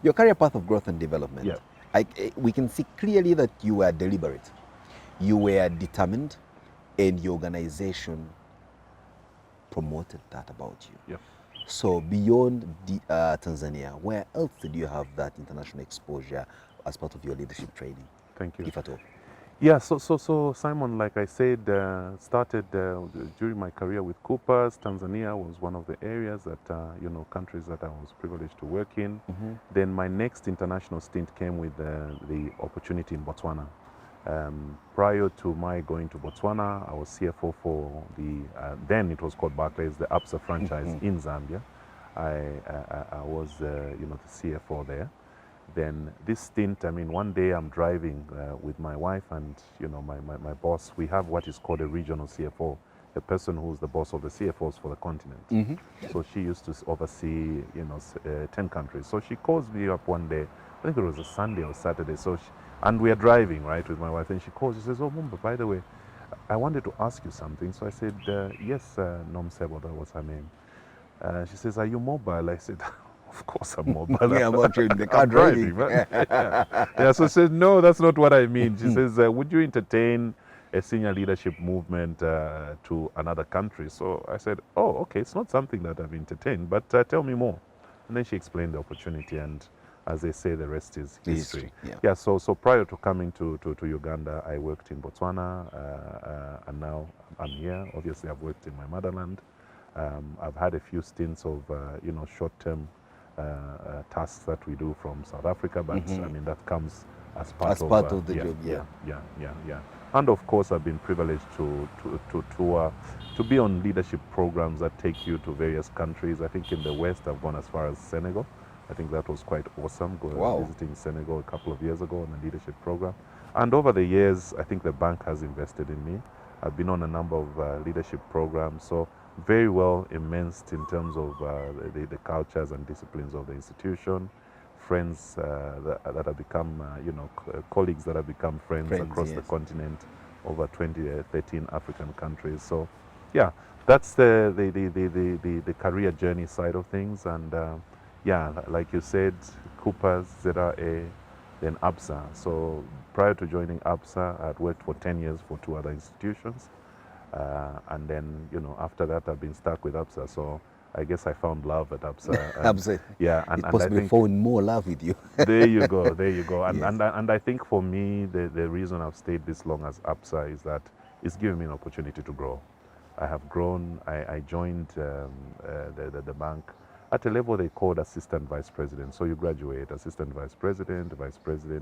B: Your career path of growth and development.
C: Yeah.
B: We can see clearly that you were deliberate. You were determined, and your organization promoted that about you.
C: Yep.
B: So beyond Tanzania, where else did you have that international exposure as part of your leadership training?
C: Thank you.
B: If at all.
C: Yeah, so Simon, like I said, started during my career with Coopers. Tanzania was one of the areas that, countries that I was privileged to work in.
B: Mm-hmm.
C: Then my next international stint came with the opportunity in Botswana. Prior to my going to Botswana, I was CFO for the, then it was called Barclays, the ABSA franchise in Zambia. I was, the CFO there. Then this stint, I mean, one day I'm driving with my wife and, my boss. We have what is called a regional CFO, the person who's the boss of the CFOs for the continent.
B: Mm-hmm.
C: So she used to oversee, 10 countries. So she calls me up one day, I think it was a Sunday or Saturday. And we are driving, right, with my wife, and she calls, she says, "Oh, Mumba, by the way, I wanted to ask you something." So I said, "Yes, Nomsebo," that was her name. She says, "Are you mobile?" I said, "Of course I'm mobile."
B: Yeah, I'm actually in the car
C: I'm
B: driving.
C: right? Yeah, so she says, "No, that's not what I mean." She says, "Would you entertain a senior leadership movement to another country?" So I said, "Oh, okay, it's not something that I've entertained, but tell me more." And then she explained the opportunity, and as they say, the rest is history.
B: Yeah.
C: So prior to coming to Uganda, I worked in Botswana, and now I'm here. Obviously, I've worked in my motherland. I've had a few stints of, short-term tasks that we do from South Africa, but I mean, that comes as part
B: of the job, yeah.
C: Yeah. And of course, I've been privileged to be on leadership programs that take you to various countries. I think in the West, I've gone as far as Senegal. I think that was quite awesome, visiting Senegal a couple of years ago on a leadership program. And over the years, I think the bank has invested in me. I've been on a number of leadership programs, so very well immersed in terms of the cultures and disciplines of the institution, friends that have become, colleagues that have become friends across the continent, over 13 African countries. So, yeah, that's the career journey side of things. And yeah, like you said, Coopers, ZRA, then ABSA. So prior to joining ABSA, I had worked for 10 years for 2 other institutions. And then, after that, I've been stuck with ABSA. So I guess I found love at ABSA.
B: ABSA.
C: Yeah.
B: And possibly I think, found more love with you.
C: There you go. And,
B: Yes.
C: and I think for me, the reason I've stayed this long as ABSA is that it's given me an opportunity to grow. I have grown. I joined the bank at a level they called assistant vice president. So you graduate assistant vice president,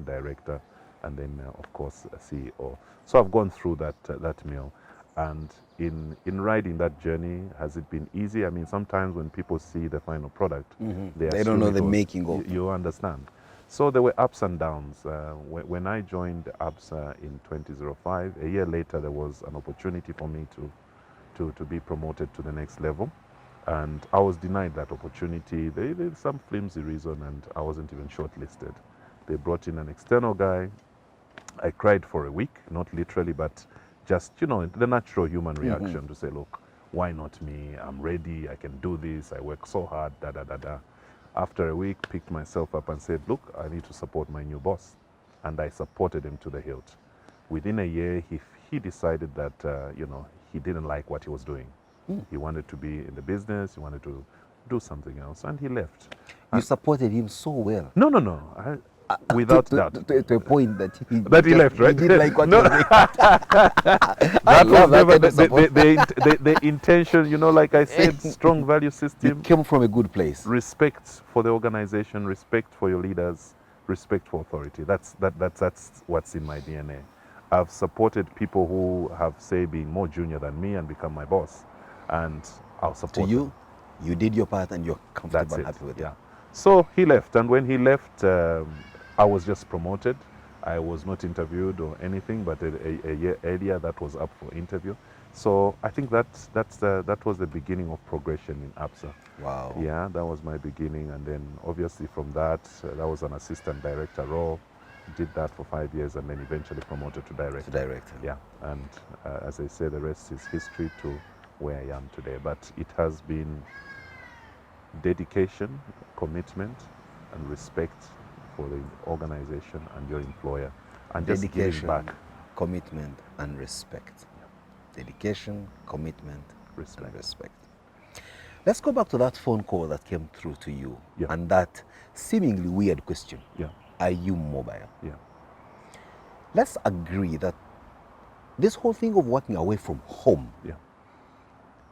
C: director, and then of course a CEO. So I've gone through that mill. And in riding that journey, has it been easy? I mean, sometimes when people see the final product,
B: they don't know the making of.
C: You understand. So there were ups and downs. When I joined ABSA in 2005, a year later, there was an opportunity for me to be promoted to the next level. And I was denied that opportunity. There's some flimsy reason, and I wasn't even shortlisted. They brought in an external guy. I cried for a week, not literally, but just, the natural human reaction to say, look, why not me? I'm ready. I can do this. I work so hard, After a week, picked myself up and said, look, I need to support my new boss. And I supported him to the hilt. Within a year, he decided that, he didn't like what he was doing. He wanted to be in the business. He wanted to do something else, and he left.
B: You supported him so well.
C: No. without doubt.
B: To a point that
C: He left, right?
B: He did like what
C: No.
B: you were
C: That was never the intention, you know, like I said, strong value system.
B: It came from a good place.
C: Respect for the organization, respect for your leaders, respect for authority. That's what's in my DNA. I've supported people who have, say, been more junior than me and become my boss, and I'll support
B: To you,
C: them.
B: you did your part and you're comfortable
C: That's
B: and
C: it.
B: happy with
C: Yeah.
B: it.
C: So he left, and when he left, I was just promoted. I was not interviewed or anything, but a year earlier that was up for interview. So I think that was the beginning of progression in ABSA.
B: Wow.
C: Yeah, that was my beginning, and then obviously from that, that was an assistant director role. Did that for 5 years, and then eventually promoted to director.
B: To director.
C: Yeah, and as I say, the rest is history to where I am today. But it has been dedication, commitment, and respect for the organization and your employer, and just giving
B: Dedication,
C: back.
B: commitment, and respect. Dedication, commitment,
C: Respect.
B: and respect. Let's go back to that phone call that came through to you,
C: Yeah.
B: and that seemingly weird question.
C: Yeah,
B: Are you mobile?
C: yeah,
B: Let's agree that this whole thing of working away from home,
C: yeah,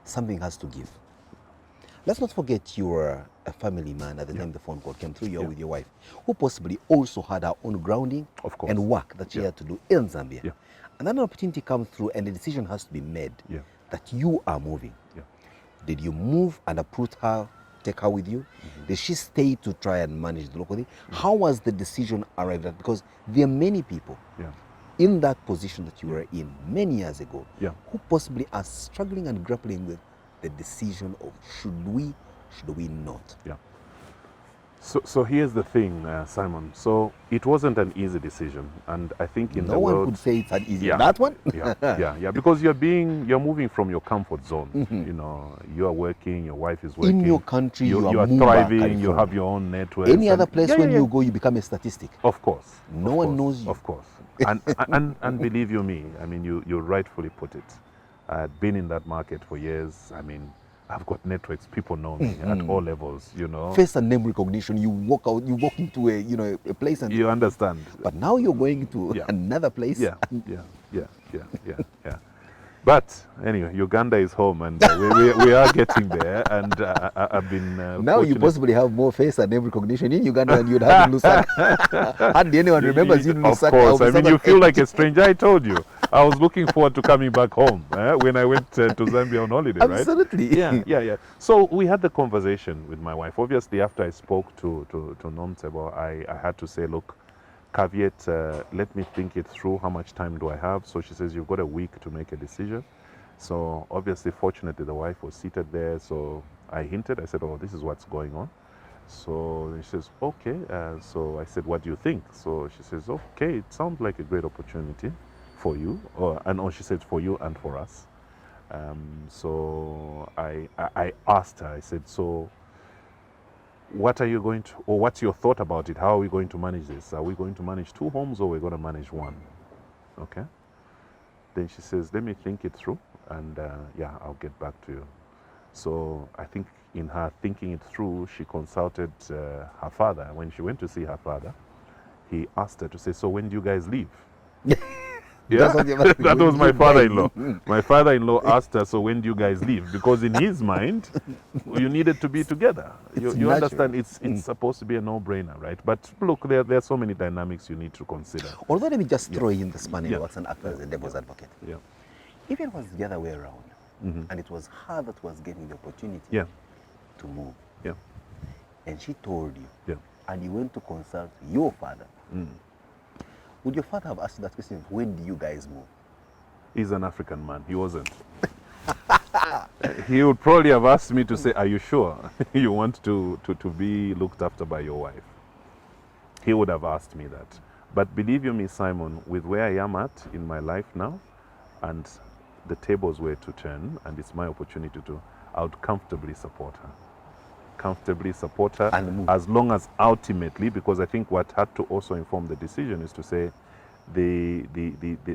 B: something has to give. Let's not forget you were a family man at the time the phone call came through. You're with your wife, who possibly also had her own grounding
C: Of course.
B: and work that she had to do in Zambia.
C: Yeah.
B: And then an opportunity comes through and the decision has to be made
C: yeah,
B: that you are moving.
C: yeah.
B: Did you move and uproot her, take her with you? Did she stay to try and manage the local thing? How was the decision arrived at? Because there are many people
C: Yeah.
B: in that position that you were in many years ago
C: Yeah.
B: who possibly are struggling and grappling with the decision of should we not?
C: Yeah. So here's the thing, Simon. So it wasn't an easy decision, and I think in
B: No
C: the
B: one
C: world,
B: could say it's an easy.
C: Yeah.
B: That one?
C: yeah, because you're moving from your comfort zone. You know, you are working, your wife is working.
B: In your country, you
C: are
B: are Mumba
C: thriving. You
B: Kalifungwa.
C: have your own network.
B: Any other place when you go, you become a statistic.
C: Of course.
B: No
C: of
B: one
C: course,
B: knows you.
C: Of course. And believe you me, I mean, you rightfully put it. I've been in that market for years. I mean, I've got networks. People know me at all levels, you know.
B: Face and name recognition. You walk out, you walk into a place and
C: You understand.
B: but now you're going to another place.
C: Yeah. But anyway, Uganda is home, and we are getting there. And I've been
B: Now you
C: fortunate.
B: possibly have more face and name recognition in Uganda than you'd have in Lusaka. Hardly anyone remembers you in
C: Of
B: Lusaka.
C: course, I mean, you feel like a stranger. I told you, I was looking forward to coming back home when I went to Zambia on holiday, right?
B: Absolutely.
C: Yeah. So we had the conversation with my wife. Obviously, after I spoke to Nomtebo, I had to say, look, caveat, let me think it through. How much time do I have? So she says, you've got a week to make a decision. So obviously, fortunately, the wife was seated there. So I hinted, I said, oh, this is what's going on. So she says, okay. So I said, what do you think? So she says, okay, it sounds like a great opportunity for you. She said, for you and for us. So I asked her, I said, so what are you going to, or what's your thought about it? How are we going to manage this? Are we going to manage 2 homes or we're going to manage 1? Okay. Then she says, let me think it through and I'll get back to you. So I think in her thinking it through, she consulted her father. When she went to see her father, he asked her to say, so when do you guys leave? Yeah, that was my father-in-law. My father-in-law asked her, so when do you guys leave? Because in his mind, you needed to be together. You understand, it's supposed to be a no-brainer, right? But look, there are so many dynamics you need to consider.
B: Although let me just throw in the span in the works and act as a devil's advocate.
C: Yeah.
B: If it was the other way around, and it was her that was getting the opportunity to move, and she told you, and you went to consult your father, would your father have asked you that question, when do you guys move?
C: He's an African man. He wasn't. He would probably have asked me to say, are you sure you want to be looked after by your wife? He would have asked me that. But believe you me, Simon, with where I am at in my life now, and the tables were to turn, and it's my opportunity to, I would comfortably support her. As long as ultimately, because I think what had to also inform the decision is to say the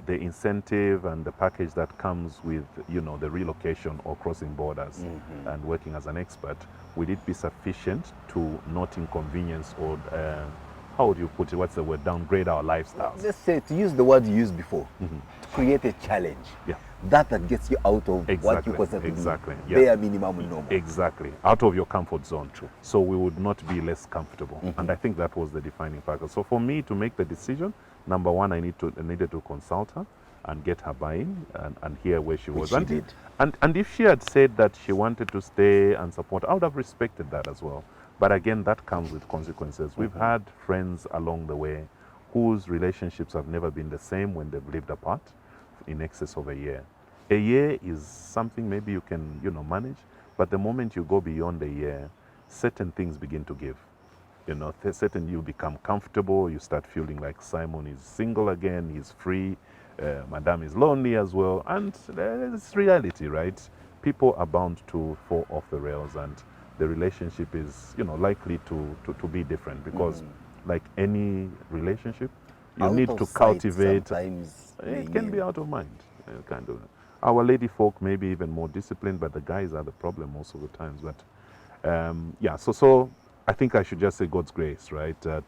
C: incentive and the package that comes with, you know, the relocation or crossing borders and working as an expert, will it be sufficient to not inconvenience or how would you put it? What's the word? Downgrade our lifestyles.
B: Let's say, to use the word you used before, to create a challenge.
C: Yeah.
B: That gets you out of what you consider to be bare minimum normal.
C: Exactly. Out of your comfort zone. True. So we would not be less comfortable. And I think that was the defining factor. So for me to make the decision, number one, I needed to consult her and get her buy-in and hear where she was.
B: Which she did.
C: And if she had said that she wanted to stay and support, I would have respected that as well. But again, that comes with consequences. We've had friends along the way whose relationships have never been the same when they've lived apart in excess of a year. A year is something maybe you can, manage, but the moment you go beyond a year, certain things begin to give. You become comfortable, you start feeling like Simon is single again, he's free, Madame is lonely as well, and it's reality, right? People are bound to fall off the rails, and the relationship is, likely to be different because, like any relationship, you need to cultivate. It can be out of mind, kind of. Our lady folk may be even more disciplined, but the guys are the problem most of the times. But so I think I should just say God's grace, right? That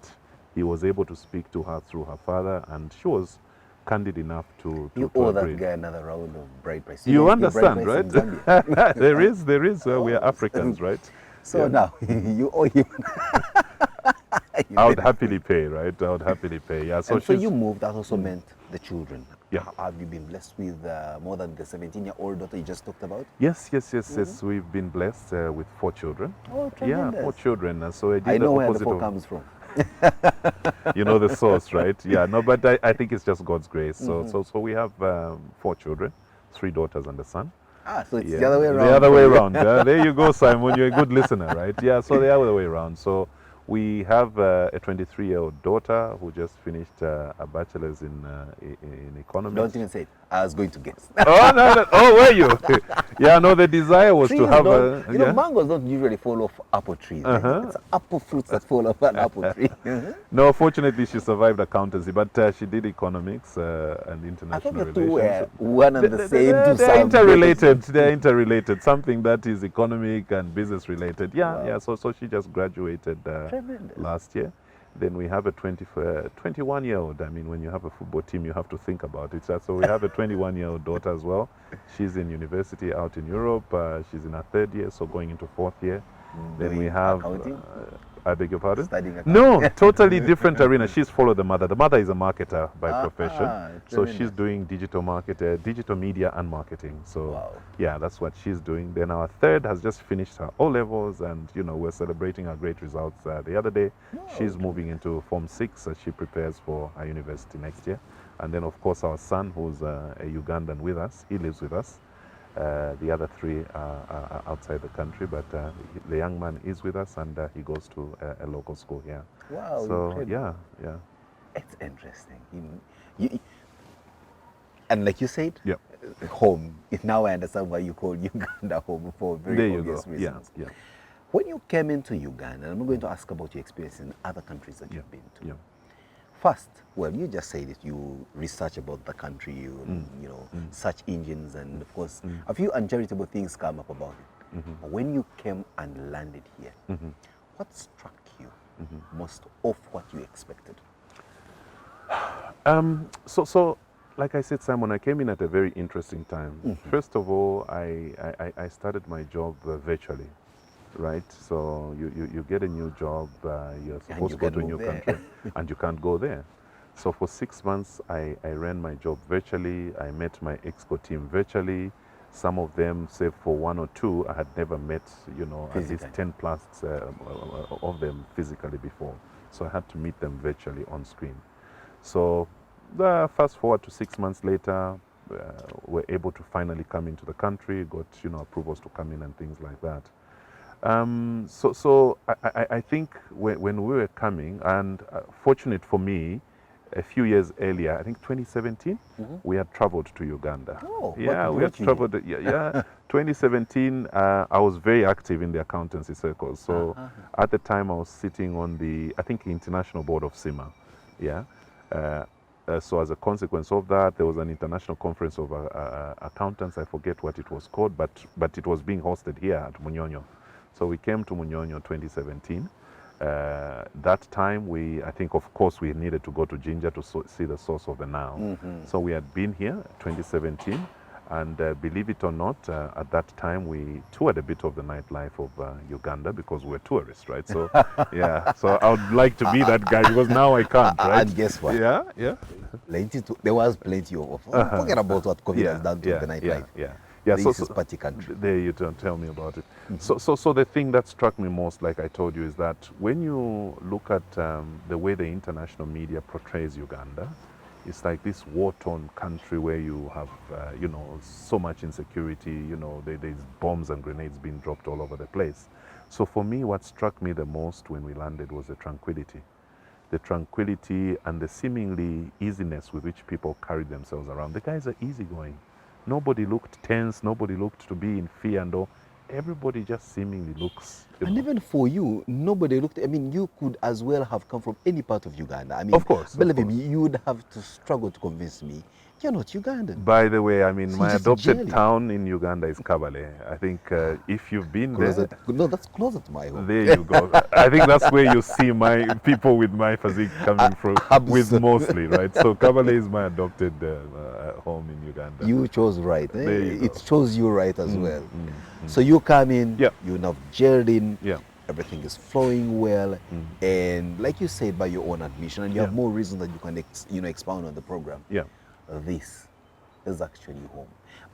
C: He was able to speak to her through her father, and she was candid enough to
B: you owe that guy another round of bride price.
C: You understand, right? there is. We are Africans, right?
B: So now you owe him.
C: I would happily pay, right? I would happily pay. Yeah.
B: So you moved. That also meant the children.
C: Yeah.
B: Have you been blessed with more than the 17-year-old daughter you just talked about?
C: Yes. We've been blessed with 4 children.
B: Oh, tremendous.
C: Yeah, 4 children. So I
B: know where the 4 comes from.
C: You know the source, right? Yeah. No, but I think it's just God's grace. So we have 4 children, 3 daughters and a son.
B: So it's the other way around.
C: The other way around. There you go, Simon. You're a good listener, right? Yeah. So the other way around. So we have a 23-year-old daughter who just finished a bachelor's in economics.
B: Don't even say it. I was going to guess.
C: Oh, no. Oh, were you? Yeah, no, the desire was to have a...
B: mangoes don't usually fall off apple trees. It's apple fruits that fall off an apple tree.
C: No, fortunately, she survived accountancy, but she did economics and international relations.
B: I thought the 2 were one and the same.
C: They're interrelated. They're interrelated. Something that is economic and business related. Yeah. So she just graduated last year. Then we have a 21-year-old. I mean, when you have a football team, you have to think about it. So we have a 21-year-old daughter as well. She's in university out in Europe. She's in her 3rd year, so going into 4th year. Then we have... I beg your pardon?
B: Studying accounting.
C: No, totally different arena. She's followed the mother. The mother is a marketer by profession. So she's doing digital media and marketing. So yeah, that's what she's doing. Then our 3rd has just finished her O-levels, and we're celebrating her great results the other day. She's moving into Form 6 as she prepares for her university next year. And then of course our son, who's a Ugandan with us, he lives with us. The other 3 are outside the country, but the young man is with us, and he goes to a local school here.
B: Wow.
C: So
B: incredible.
C: yeah.
B: It's interesting. And like you said, home. Now I understand why you call Uganda home for very obvious reasons.
C: Yeah.
B: When you came into Uganda, and I'm going to ask about your experience in other countries that you've been to.
C: Yeah.
B: First, well, you just said that you research about the country, search engines, and of course, a few uncharitable things come up about it. But when you came and landed here, what struck you most of what you expected?
C: So, like I said, Simon, I came in at a very interesting time. First of all, I started my job virtually. Right, so you get a new job, you're supposed to go to a new country, and you can't go there. So for 6 months, I ran my job virtually. I met my exco team virtually. Some of them, save for 1 or 2, I had never met, at least 10 plus of them physically before. So I had to meet them virtually on screen. So fast forward to 6 months later, we're able to finally come into the country, got approvals to come in and things like that. So I think when we were coming, and fortunate for me, a few years earlier, I think 2017, we had traveled to Uganda.
B: Oh,
C: yeah, we had traveled. Yeah. 2017, I was very active in the accountancy circles. So at the time, I was sitting on the, I think, International Board of CIMA. Yeah. So as a consequence of that, there was an international conference of accountants. I forget what it was called, but it was being hosted here at Munyonyo. So we came to Munyonyo 2017, That time, I think, of course, we needed to go to Jinja to see the source of the Nile. So we had been here 2017, and believe it or not, at that time we toured a bit of the nightlife of Uganda because we were tourists, right? So yeah, so I would like to be that guy because now I can't, right?
B: And guess what?
C: Yeah, yeah.
B: There was plenty of. Forget about what COVID has done to the nightlife.
C: Yeah,
B: This is party country.
C: There you don't tell me about it. So the thing that struck me most, like I told you, is that when you look at the way the international media portrays Uganda, it's like this war-torn country where you have, you know, so much insecurity. You know, there's bombs and grenades being dropped all over the place. So for me, what struck me the most when we landed was the tranquility and the seemingly easiness with which people carried themselves around. The guys are easygoing. Nobody looked tense, nobody looked to be in fear and all. Everybody just seemingly looks...
B: And even for you, nobody looked... I mean, you could as well have come from any part of Uganda. I mean,
C: of course.
B: Believe me, you would have to struggle to convince me you're not Ugandan.
C: By the way, I mean,
B: So
C: my
B: just
C: adopted
B: jelly.
C: town in Uganda is Kabale. I think if you've been
B: Closer,
C: there...
B: no, that's closer to my home.
C: There you go. I think that's where you see my people with my physique coming from, with mostly, right? So Kabale is my adopted home in Uganda.
B: You chose right. Eh?
C: There you
B: It
C: go.
B: chose you right as well. So you come in,
C: Yeah.
B: you now gelled in,
C: Yeah.
B: everything is flowing well, and like you said by your own admission, and you have
C: Yeah.
B: more reasons that you can expound on the program.
C: Yeah.
B: This is actually home.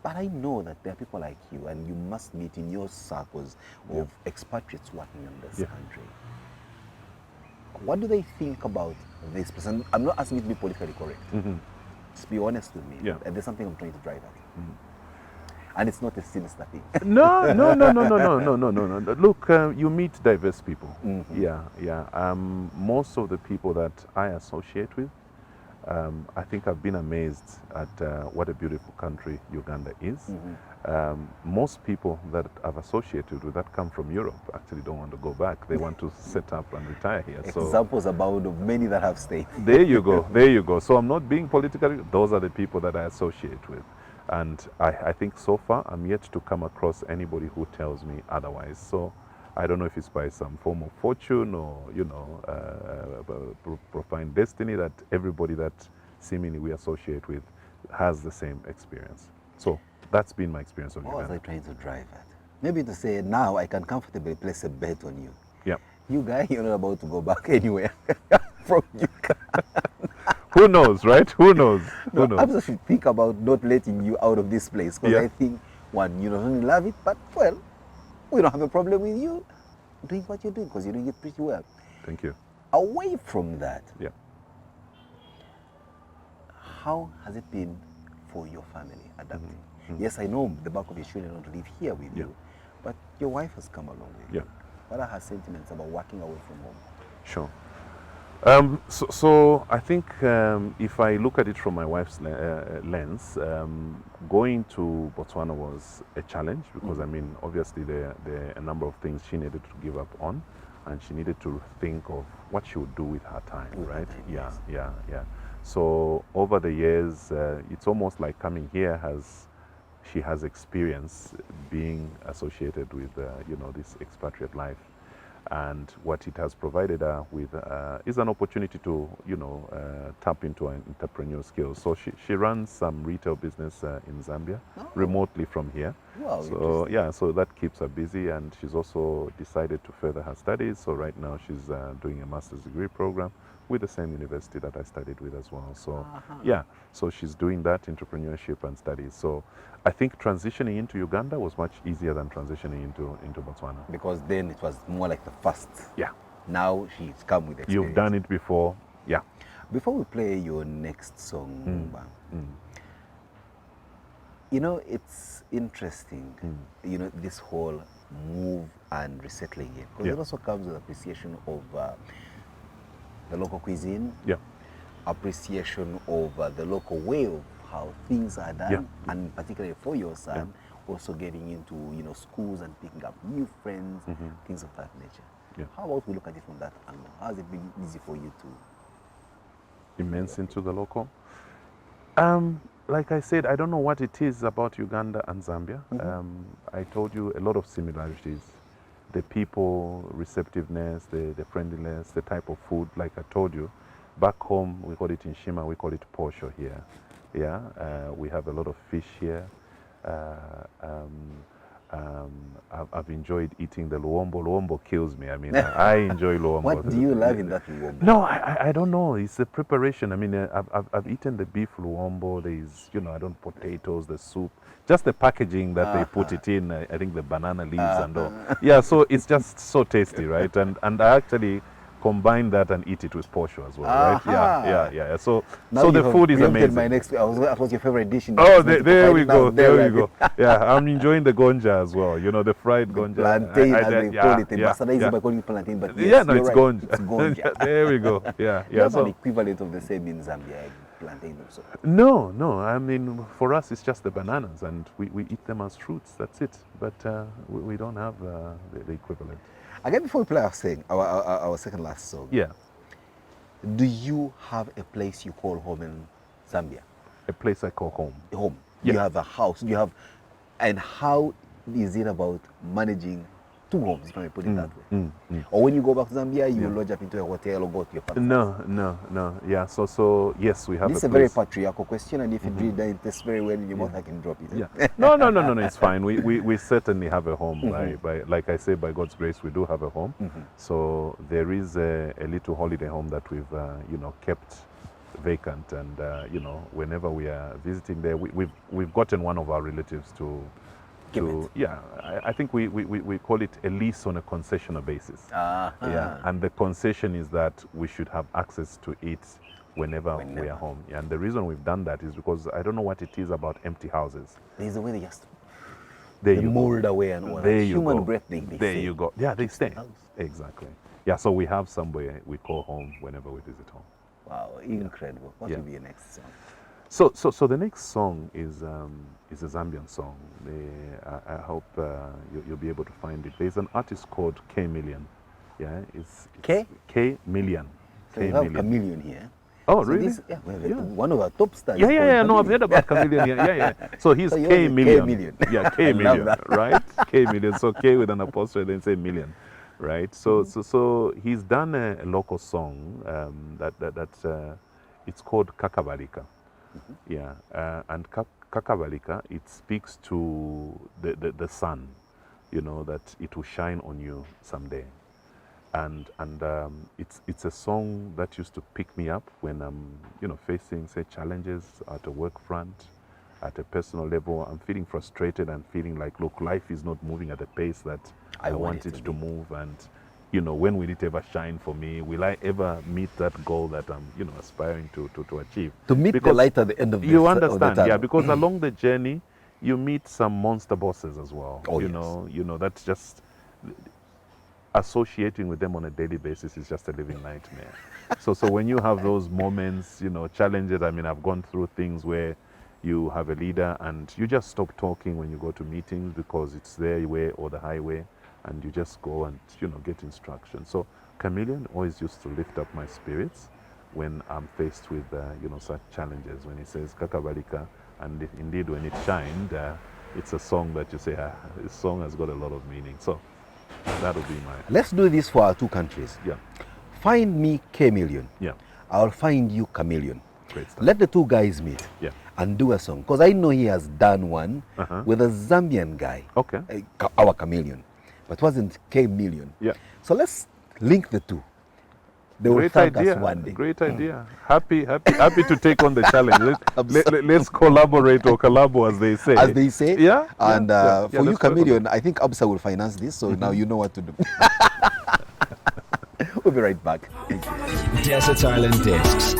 B: But I know that there are people like you, and you must meet in your circles of expatriates working in this
C: Yeah.
B: country. What do they think about this person? I'm not asking you to be politically correct. Just be honest with me.
C: Yeah.
B: And there's something I'm trying to drive at. And it's not a sinister thing.
C: No. Look, you meet diverse people. Yeah. Most of the people that I associate with, I think I've been amazed at what a beautiful country Uganda is. Most people that I've associated with that come from Europe actually don't want to go back. They want to set up and retire here. So
B: Examples abound of many that have stayed.
C: there you go. There you go. So I'm not being politically, those are the people that I associate with. And I think so far I'm yet to come across anybody who tells me otherwise. So I don't know if it's by some form of fortune or, you know, profound destiny that everybody that seemingly we associate with has the same experience. So that's been my experience of
B: What was I
C: Uganda.
B: trying to drive at? Maybe to say now I can comfortably place a bet on you.
C: Yeah.
B: You guy, you're not about to go back anywhere from Uganda.
C: Who knows, right? Who knows? Who
B: No,
C: knows?
B: I'm just think about not letting you out of this place because
C: Yeah.
B: I think, one, you don't only love it, but well, we don't have a problem with you doing what you're doing because you're doing it pretty well.
C: Thank you.
B: Away from that,
C: Yeah.
B: how has it been for your family adapting? Yes, I know the bulk of your children want to live here with you, but your wife has come along with you. What are her sentiments about working away from home?
C: Sure. So I think if I look at it from my wife's lens, going to Botswana was a challenge because I mean, obviously there are a number of things she needed to give up on, and she needed to think of what she would do with her time, right? Yeah. So over the years, it's almost like coming here she has experience being associated with you know, this expatriate life. And what it has provided her with is an opportunity to, you know, tap into an entrepreneurial skills. So she runs some retail business in Zambia, remotely from here.
B: Wow,
C: So yeah, so that keeps her busy, and she's also decided to further her studies. So right now she's doing a master's degree program with the same university that I studied with as well. So yeah, so she's doing that, entrepreneurship and studies. So I think transitioning into Uganda was much easier than transitioning into Botswana.
B: Because then it was more like the first.
C: Yeah.
B: Now she's come with experience.
C: You've done it before. Yeah.
B: Before we play your next song, Mumba, you know, it's interesting, you know, this whole move and resettling in. Because it also comes with appreciation of the local cuisine, appreciation of the local way of how things are done, and particularly for your son, also getting into, you know, schools and picking up new friends, things of that nature. How about we look at it from that angle? How has it been easy for you to
C: immense into the local? Like I said, I don't know what it is about Uganda and Zambia. I told you a lot of similarities. the people, receptiveness, the friendliness, the type of food, like I told you. Back home, we call it in Shima, we call it posho here. Yeah, we have a lot of fish here. I've enjoyed eating the luombo. Luombo kills me. I mean, I enjoy luombo.
B: What do you love in that luombo?
C: No, I don't know. It's the preparation. I mean, I've eaten the beef luombo. There's, I don't potatoes, the soup, just the packaging that they put it in. I think the banana leaves and all. Yeah, so it's just so tasty, right? And I actually combine that and eat it with posho as well, right? Yeah. So the food is amazing.
B: My next, what's your favorite dish?
C: There we go. Yeah, I'm enjoying the gonja as well. The fried gonja.
B: Plantain, as they call it. Bastardized by calling it plantain, but yes,
C: it's
B: right.
C: gonja.
B: It's gonja.
C: There we go. Yeah.
B: You have an equivalent of the same in Zambia, plantain also?
C: No. I mean, for us, it's just the bananas, and we eat them as fruits. That's it. But we don't have the equivalent.
B: Again, before we play our second last song,
C: yeah.
B: Do you have a place you call home in Zambia?
C: A place I call home?
B: Home.
C: Yeah.
B: You have a house. And how is it about managing two homes, if I may put it that way? Or when you go back to Zambia, you lodge up into a hotel or go to your father's house?
C: No. Yeah, so yes, we have
B: this is a very patriarchal question, and if it really doesn't taste very well in your mouth, I can drop it.
C: Yeah. No, it's fine. We certainly have a home. By like I say, by God's grace, we do have a home. So there is a little holiday home that we've kept vacant, and whenever we are visiting there, we've gotten one of our relatives to I think we call it a lease on a concessional basis. Yeah, and the concession is that we should have access to it whenever we are home. Yeah, and the reason we've done that is because I don't know what it is about empty houses.
B: There's a way they just
C: mold
B: away and all that. Human breath, they
C: there you go. Yeah, they stay. Exactly. Yeah, so we have somewhere we call home whenever we visit home.
B: Wow, incredible. What will be your next song?
C: So the next song is a Zambian song. I hope you'll be able to find it. There's an artist called K Million. Yeah, it's K Million.
B: So we have Chameleon here.
C: Oh,
B: so
C: really?
B: One of our top stars.
C: Yeah. No, I've heard about Chameleon. Yeah. So he's K Million. Yeah, K Million. Right? K Million. So K with an apostrophe, then say million. Right. So he's done a local song that it's called Kakabalika. Yeah, and Kakabalika, it speaks to the sun, that it will shine on you someday. And it's a song that used to pick me up when I'm facing, say, challenges at a work front, at a personal level. I'm feeling frustrated and feeling like, look, life is not moving at the pace that I want it to move, and when will it ever shine for me? Will I ever meet that goal that I'm, aspiring to achieve?
B: To meet the light at the end of the
C: You understand, yeah, because along the journey, you meet some monster bosses as well.
B: Oh, yes.
C: That's just, associating with them on a daily basis is just a living nightmare. So when you have those moments, challenges, I mean, I've gone through things where you have a leader and you just stop talking when you go to meetings because it's their way or the highway, and you just go and get instructions. So Chameleon always used to lift up my spirits when I'm faced with such challenges. When he says Kakabalika, and indeed when it shined, it's a song that you say, this song has got a lot of meaning. So that'll be my...
B: Let's do this for our two countries.
C: Yeah.
B: Find me Chameleon.
C: Yeah.
B: I'll find you Chameleon.
C: Great stuff.
B: Let the two guys meet.
C: Yeah.
B: And do a song, because I know he has done one with a Zambian guy.
C: Okay.
B: Our Chameleon. But wasn't K Million.
C: Yeah.
B: So let's link the two. They will thank us one day.
C: Great idea. Happy to take on the challenge. Let's collaborate or collabo, as they say.
B: As they say.
C: Yeah.
B: And for you, Chameleon, I think Absa will finance this, so now you know what to do. We'll be right back.
A: Desert Island Discs.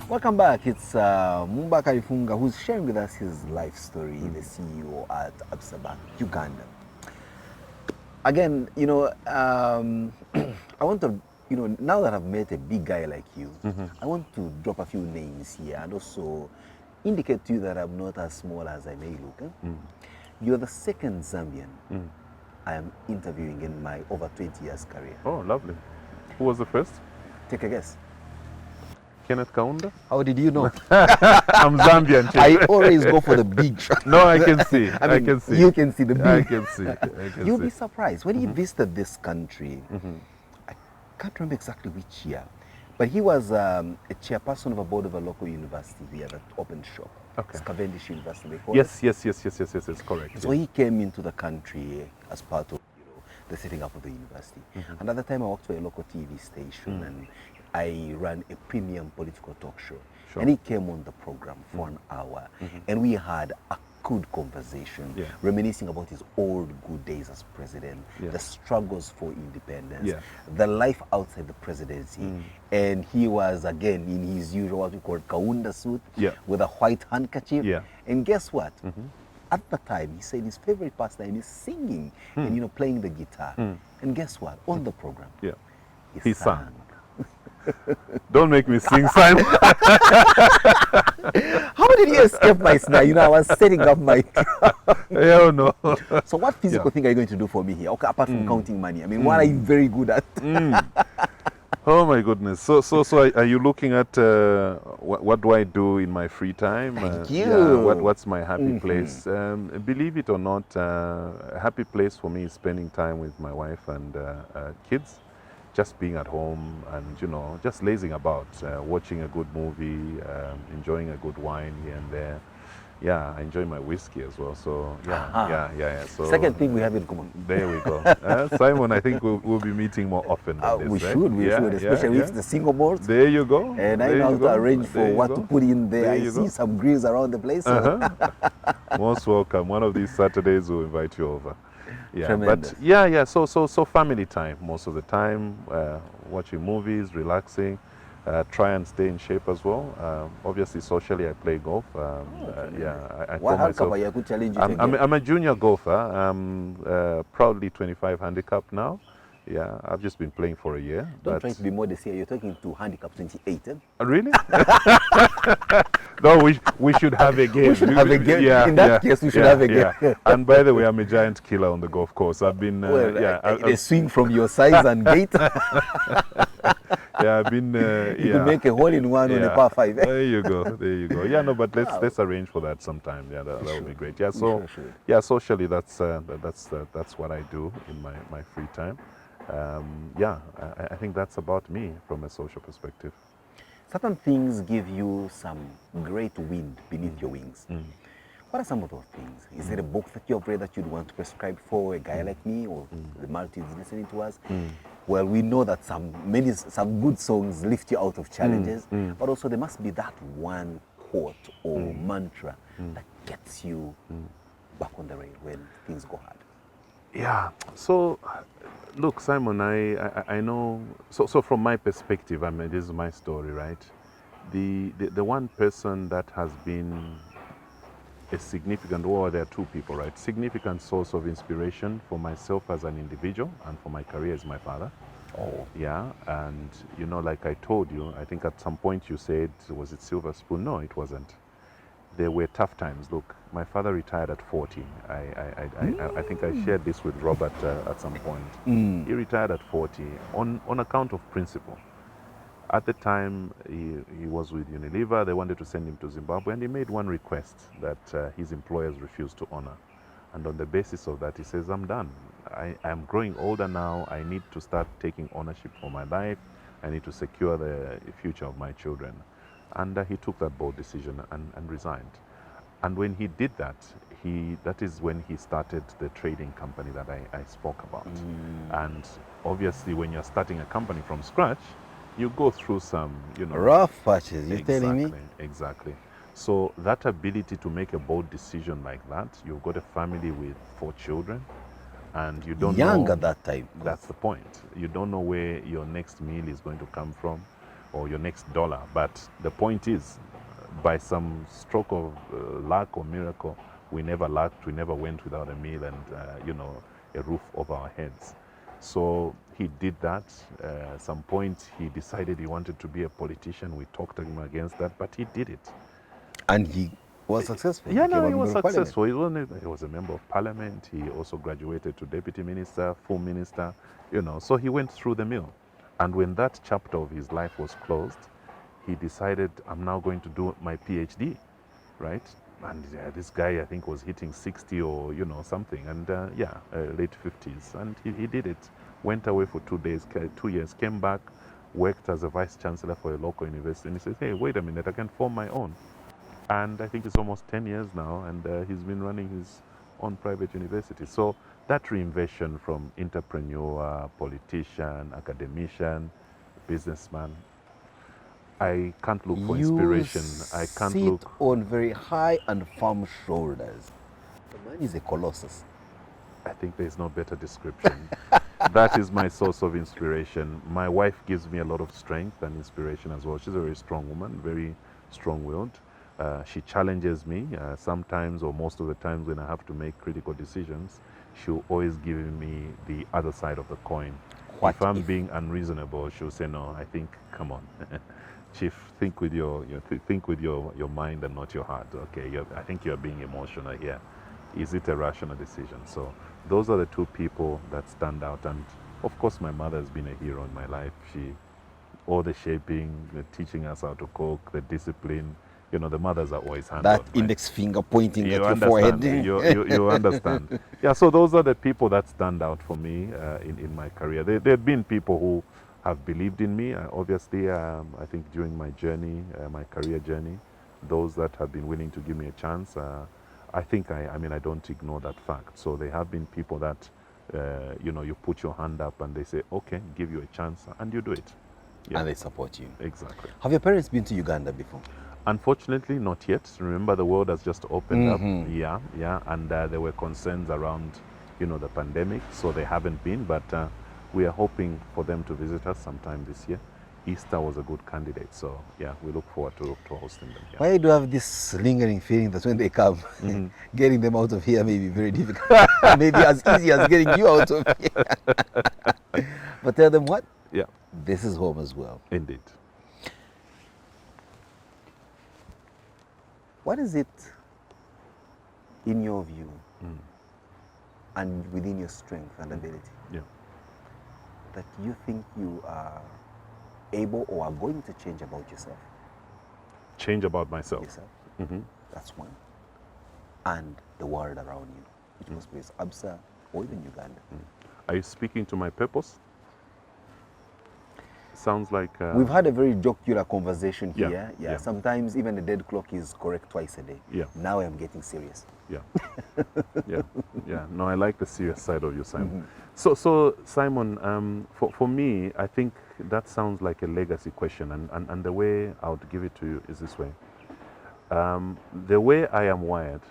B: Welcome back. It's Mumba Kalifungwa, who's sharing with us his life story, the CEO at Absa Bank, Uganda. Again, I want to, now that I've met a big guy like you, I want to drop a few names here and also indicate to you that I'm not as small as I may look. You're the second Zambian I am interviewing in my over 20 years career.
C: Oh, lovely. Who was the first?
B: Take a guess.
C: Kenneth Kaunda.
B: How did you know?
C: I'm Zambian. Chief.
B: I always go for the big shot.
C: No, I can see.
B: I mean,
C: can see.
B: you can see the big.
C: I can see. I can
B: You'll
C: see.
B: be surprised. When he visited this country, I can't remember exactly which year, but he was a chairperson of a board of a local university here that opened shop.
C: Okay.
B: It's Cavendish University. They call
C: Yes,
B: it.
C: yes, correct.
B: So he came into the country as part of the setting up of the university. And at the time I worked for a local TV station and I ran a premium political talk show.
C: Sure.
B: And he came on the program for an hour and we had a good conversation, reminiscing about his old good days as president, the struggles for independence, the life outside the presidency. And he was again in his usual what we call Kaunda suit with a white handkerchief. And guess what? At the time, he said his favorite pastime is singing and playing the guitar. And guess what? On the program, he sang.
C: Don't make me sing, Simon.
B: How did he escape my snare? I was setting up my
C: Hell no.
B: So what physical thing are you going to do for me here? Okay, apart from counting money. I mean, what are you very good at?
C: Oh my goodness. So are you looking at what do I do in my free time?
B: Thank you.
C: What's my happy place? Believe it or not, a happy place for me is spending time with my wife and kids. Just being at home and, just lazing about, watching a good movie, enjoying a good wine here and there. Yeah, I enjoy my whiskey as well. So, yeah. So,
B: second thing we have in common.
C: There we go. Simon, I think we'll be meeting more often than this,
B: we
C: right?
B: should, especially with the single boards.
C: There you go.
B: And I know how to arrange for what to put in there. I see some grills around the place.
C: Most welcome. One of these Saturdays we'll invite you over. Yeah,
B: Tremendous.
C: But so family time most of the time, watching movies, relaxing, try and stay in shape as well. Obviously, socially, I play golf. I
B: What
C: call myself.
B: handicap could challenge you
C: I'm a junior golfer. I'm proudly 25 handicap now. Yeah, I've just been playing for a year.
B: Don't try to be modest here. You're talking to handicap 28. Eh?
C: Really? No, we should have a game.
B: We should have a game. In that case, we should have a game.
C: Yeah. And by the way, I'm a giant killer on the golf course. I've been
B: a swing from your size and gait.
C: Yeah, I've been.
B: You could make a hole in one on a par 5. Eh?
C: There you go. Yeah, no, but let's arrange for that sometime. Yeah, that would be great. Yeah, so socially, that's what I do in my free time. I think that's about me from a social perspective.
B: Certain things give you some great wind beneath your wings. What are some of those things? Is there a book that you've read that you'd want to prescribe for a guy like me or the multitudes listening to us? Well, we know that some good songs lift you out of challenges, but also there must be that one quote or mantra that gets you back on the rail when things go hard.
C: Yeah. So, look, Simon, I know. So from my perspective, I mean, this is my story, right? The one person that has been a significant, well, there are two people, right? Significant source of inspiration for myself as an individual and for my career is my father.
B: Oh.
C: Yeah, and like I told you, I think at some point you said, was it silver spoon? No, it wasn't. There were tough times. Look, my father retired at 40. I think I shared this with Robert at some point. He retired at 40 on account of principle. At the time, he was with Unilever. They wanted to send him to Zimbabwe, and he made one request that his employers refused to honor. And on the basis of that, he says, I'm done. I'm growing older now. I need to start taking ownership for my life. I need to secure the future of my children. And he took that bold decision and resigned. And when he did that, that is when he started the trading company that I spoke about. And obviously, when you're starting a company from scratch, you go through some,
B: rough patches, you're telling me?
C: Exactly. So that ability to make a bold decision like that, you've got a family with 4 children, and you don't know.
B: Young at that time.
C: That's the point. You don't know where your next meal is going to come from or your next dollar. But the point is, by some stroke of luck or miracle, we never lacked, we never went without a meal and, a roof over our heads. So he did that. At some point, he decided he wanted to be a politician. We talked to him against that, but he did it.
B: And he was successful.
C: Yeah, he was successful. He was a member of parliament. He also graduated to deputy minister, full minister, so he went through the mill. And when that chapter of his life was closed, he decided, I'm now going to do my PhD, right? And this guy, I think, was hitting 60 or, something. And late 50s. And he did it. Went away for 2 years, came back, worked as a vice chancellor for a local university. And he says, hey, wait a minute, I can form my own. And I think it's almost 10 years now, and he's been running his own private university. So that reinvention from entrepreneur, politician, academician, businessman, I can't look for inspiration. I can't look.
B: Sit on very high and firm shoulders. The man is a colossus.
C: I think there's no better description. That is my source of inspiration. My wife gives me a lot of strength and inspiration as well. She's a very strong woman, very strong-willed. She challenges me sometimes, or most of the times when I have to make critical decisions. She'll always give me the other side of the coin. If I'm being unreasonable, she'll say, no, I think, come on. Chief, think with your mind and not your heart. Okay, I think you're being emotional here. Is it a rational decision? So those are the two people that stand out. And of course, my mother has been a hero in my life. All the shaping, the teaching us how to cook, the discipline. The mothers are always hands-on.
B: That index finger pointing at your forehead.
C: You understand. Yeah, so those are the people that stand out for me in my career. There have been people who have believed in me. Obviously, I think during my journey, my career journey, those that have been willing to give me a chance, I think I don't ignore that fact. So there have been people that, you put your hand up and they say, okay, give you a chance, and you do it. Yeah.
B: And they support you.
C: Exactly.
B: Have your parents been to Uganda before?
C: Unfortunately, not yet. Remember, the world has just opened up. Yeah, and there were concerns around, the pandemic, so they haven't been. But we are hoping for them to visit us sometime this year. Easter was a good candidate, so yeah, we look forward to hosting them here.
B: Why do you have this lingering feeling that when they come, getting them out of here may be very difficult? Maybe as easy as getting you out of here. But tell them what?
C: Yeah.
B: This is home as well.
C: Indeed.
B: What is it, in your view, and within your strength and ability, that you think you are able or are going to change about yourself?
C: Change about myself?
B: Yourself. That's one. And the world around you, which must be Absa or even Uganda.
C: Are you speaking to my purpose? Sounds like...
B: We've had a very jocular conversation here.
C: Yeah.
B: Sometimes even the dead clock is correct twice a day.
C: Yeah.
B: Now I'm getting serious.
C: Yeah. No, I like the serious side of you, Simon. So Simon, for me, I think that sounds like a legacy question. And the way I would give it to you is this way. The way I am wired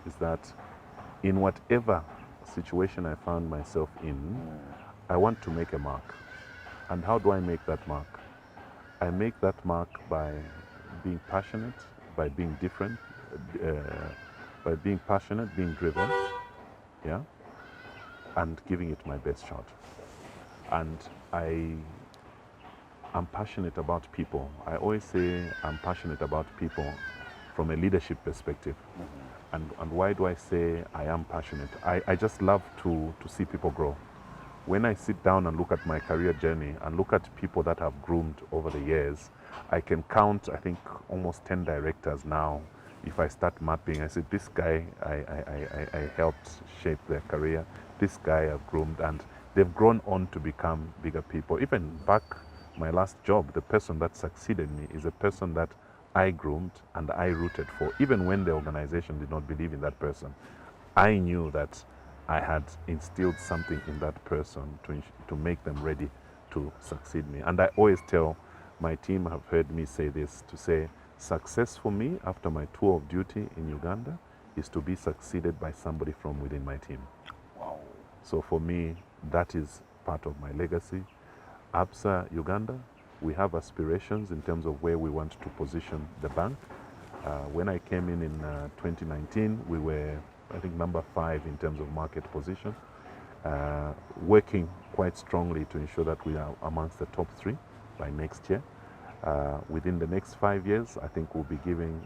C: is that in whatever situation I found myself in, I want to make a mark. And how do I make that mark? I make that mark by being passionate, by being different, by being passionate, being driven, and giving it my best shot. And I'm passionate about people. I always say I'm passionate about people from a leadership perspective. And why do I say I am passionate? I just love to see people grow. When I sit down and look at my career journey and look at people that I've groomed over the years, I can count, I think, almost 10 directors now. If I start mapping, I say, this guy, I helped shape their career. This guy I've groomed, and they've grown on to become bigger people. Even back my last job, the person that succeeded me is a person that I groomed and I rooted for. Even when the organization did not believe in that person, I knew that I had instilled something in that person to make them ready to succeed me. And I always tell my team, have heard me say this, to say, success for me after my tour of duty in Uganda is to be succeeded by somebody from within my team.
B: Wow.
C: So for me, that is part of my legacy. Absa Uganda, we have aspirations in terms of where we want to position the bank. When I came in 2019, we were, I think, number 5 in terms of market position, working quite strongly to ensure that we are amongst the top 3 by next year. Within the next 5 years, I think we'll be giving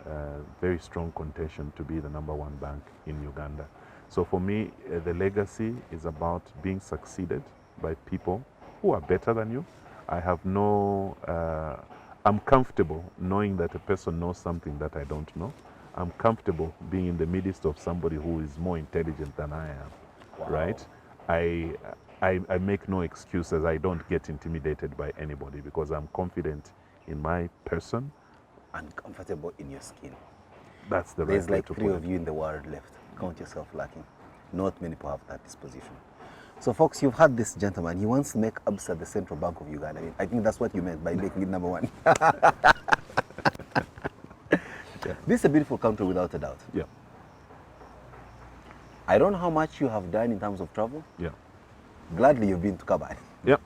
C: very strong contention to be the number 1 bank in Uganda. So for me, the legacy is about being succeeded by people who are better than you, I have no, I'm comfortable knowing that a person knows something that I don't know. I'm comfortable being in the midst of somebody who is more intelligent than I am,
B: Wow.
C: right? I make no excuses. I don't get intimidated by anybody because I'm confident in my person.
B: And comfortable in your skin.
C: That's the
B: There's
C: right way
B: like
C: to
B: three
C: put
B: of
C: it.
B: you in the world left. Count yourself lucky. Not many people have that disposition. So, folks, you've had this gentleman. He wants to make Absa the central bank of Uganda. I mean, I think that's what you meant by making it number one.
C: Yeah.
B: This is a beautiful country without a doubt.
C: Yeah,
B: I don't know how much you have done in terms of travel.
C: yeah,
B: Gladly you've been to Kabale.
C: yeah.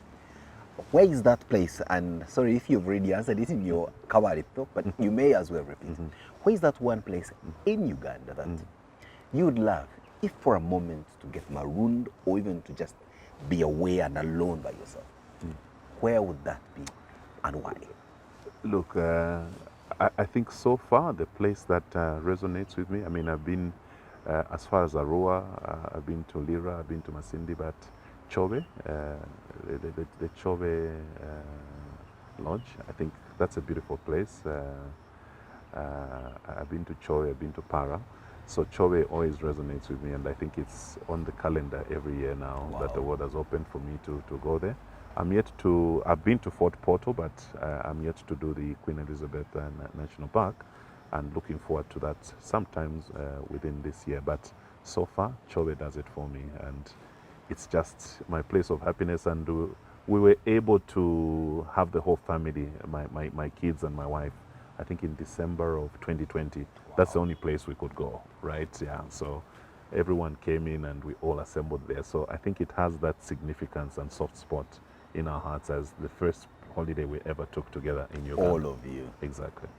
B: Where is that place? And sorry if you've already answered it in your Kabale talk, but you may as well repeat. Where is that one place in Uganda that you would love, if for a moment, to get marooned or even to just be away and alone by yourself? Where would that be and why?
C: Look, I think so far the place that resonates with me, I mean, I've been as far as Arua, I've been to Lira, I've been to Masindi, but Chobe, the Chobe Lodge, I think that's a beautiful place. I've been to Chobe, I've been to Para. So Chobe always resonates with me, and I think it's on the calendar every year now that the world has opened for me to go there. I've been to Fort Portal, but I'm yet to do the Queen Elizabeth National Park, and looking forward to that sometimes within this year. But so far, Chobe does it for me, and it's just my place of happiness. And we were able to have the whole family, my kids and my wife, I think in December of 2020. Wow. That's the only place we could go, right? Yeah, so everyone came in and we all assembled there. So I think it has that significance and soft spot in our hearts as the first holiday we ever took together in Uganda.
B: All of you.
C: Exactly.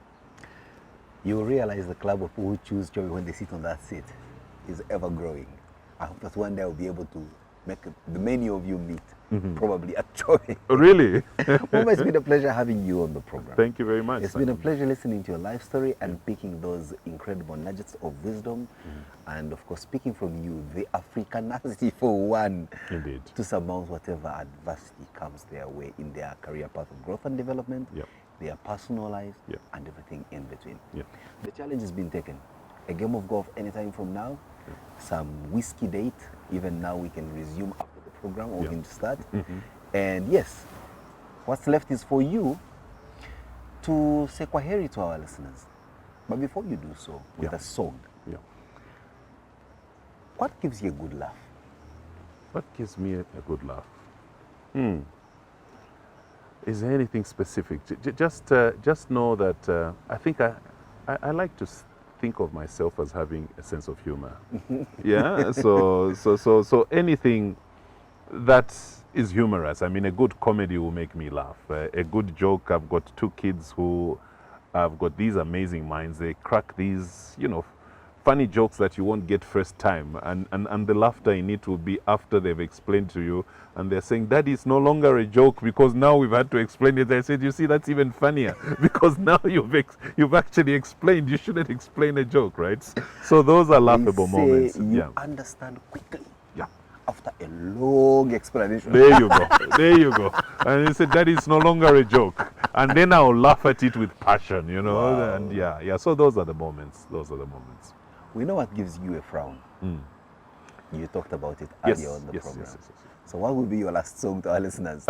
B: You realize the club of people who choose Chobe when they sit on that seat is ever growing. I hope that one day I'll be able to make the many of you meet, probably at Chobe.
C: Really?
B: Mumba, it's been a pleasure having you on the program.
C: Thank you very much.
B: It's been a pleasure listening to your life story and picking those incredible nuggets of wisdom. And of course, speaking from you, the Africanity for one.
C: Indeed.
B: To surmount whatever adversity comes their way in their career path of growth and development, their personal lives, and everything in between. The challenge has been taken. A game of golf anytime from now, some whiskey date, even now we can resume after the program or we can start. And yes, what's left is for you to say kwaheri to our listeners. But before you do so, with a song, what gives you a good laugh?
C: What gives me a good laugh? Is there anything specific? Just know that I think I like to think of myself as having a sense of humor. Yeah. So anything that is humorous. I mean, a good comedy will make me laugh. A good joke. I've got two kids who have got these amazing minds. They crack these, funny jokes that you won't get first time, and the laughter in it will be after they've explained to you, and they're saying, "That is no longer a joke because now we've had to explain it." I said, "You see, that's even funnier because now you've actually explained. You shouldn't explain a joke, right?" So those are laughable moments.
B: You understand quickly. After a long explanation.
C: There you go. There you go. And he said, "That is no longer a joke." And then I'll laugh at it with passion,
B: Wow.
C: And so those are the moments.
B: We know what gives you a frown. You talked about it
C: Yes,
B: earlier on the
C: yes,
B: program.
C: yes.
B: So what will be your last song to our listeners?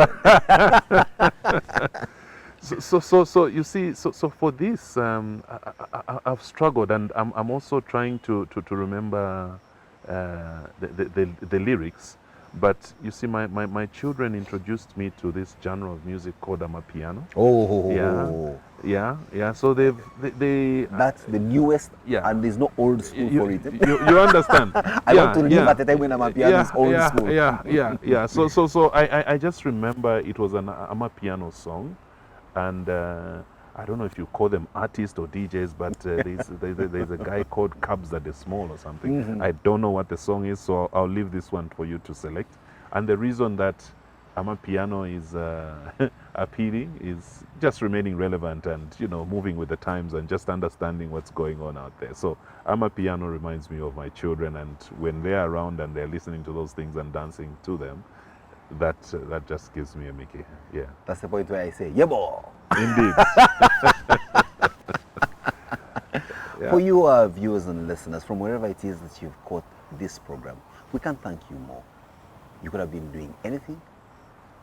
C: So you see, so for this, I've struggled, and I'm also trying to remember the lyrics. But you see, my children introduced me to this genre of music called amapiano. Yeah. So they
B: That's the newest, and there's no old school for it.
C: You understand?
B: I want to live at the time when amapiano is old school.
C: Yeah. So I just remember it was an amapiano song, and I don't know if you call them artists or DJs, but there's a guy called Cubs That Is Small or something. I don't know what the song is, so I'll leave this one for you to select. And the reason that amapiano is appealing is just remaining relevant and moving with the times and just understanding what's going on out there. So amapiano reminds me of my children, and when they're around and they're listening to those things and dancing to them, that just gives me a Mickey. Yeah.
B: That's the point where I say, yeah, boy.
C: Indeed. Yeah.
B: For you, our viewers and listeners, from wherever it is that you've caught this program, we can't thank you more. You could have been doing anything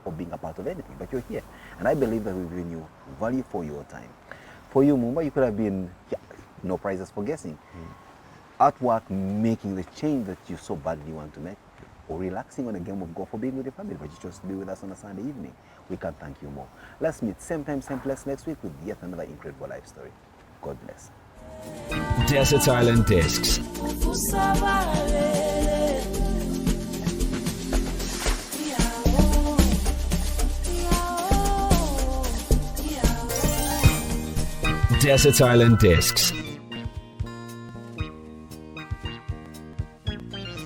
B: or being a part of anything, but you're here. And I believe that we've given you value for your time. For you, Mumba, you could have been, no prizes for guessing. At work, making the change that you so badly want to make, or relaxing on a game of golf, or being with your family, but you chose to be with us on a Sunday evening. We can't thank you more. Let's meet same time, same place next week with yet another incredible life story. God bless.
A: Desert Island Discs. Desert Island Discs.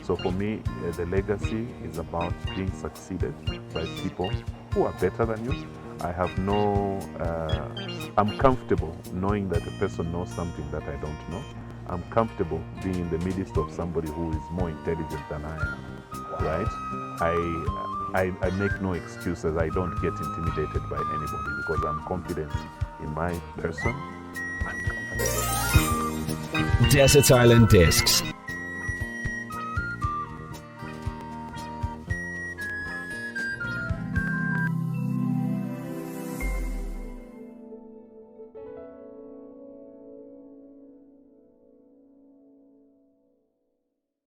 C: So for me, the legacy is about being succeeded by people who are better than you. I have no, I'm comfortable knowing that a person knows something that I don't know. I'm comfortable being in the midst of somebody who is more intelligent than I am, right? I make no excuses. I don't get intimidated by anybody because I'm confident in my person. I'm comfortable.
A: Desert Island Discs.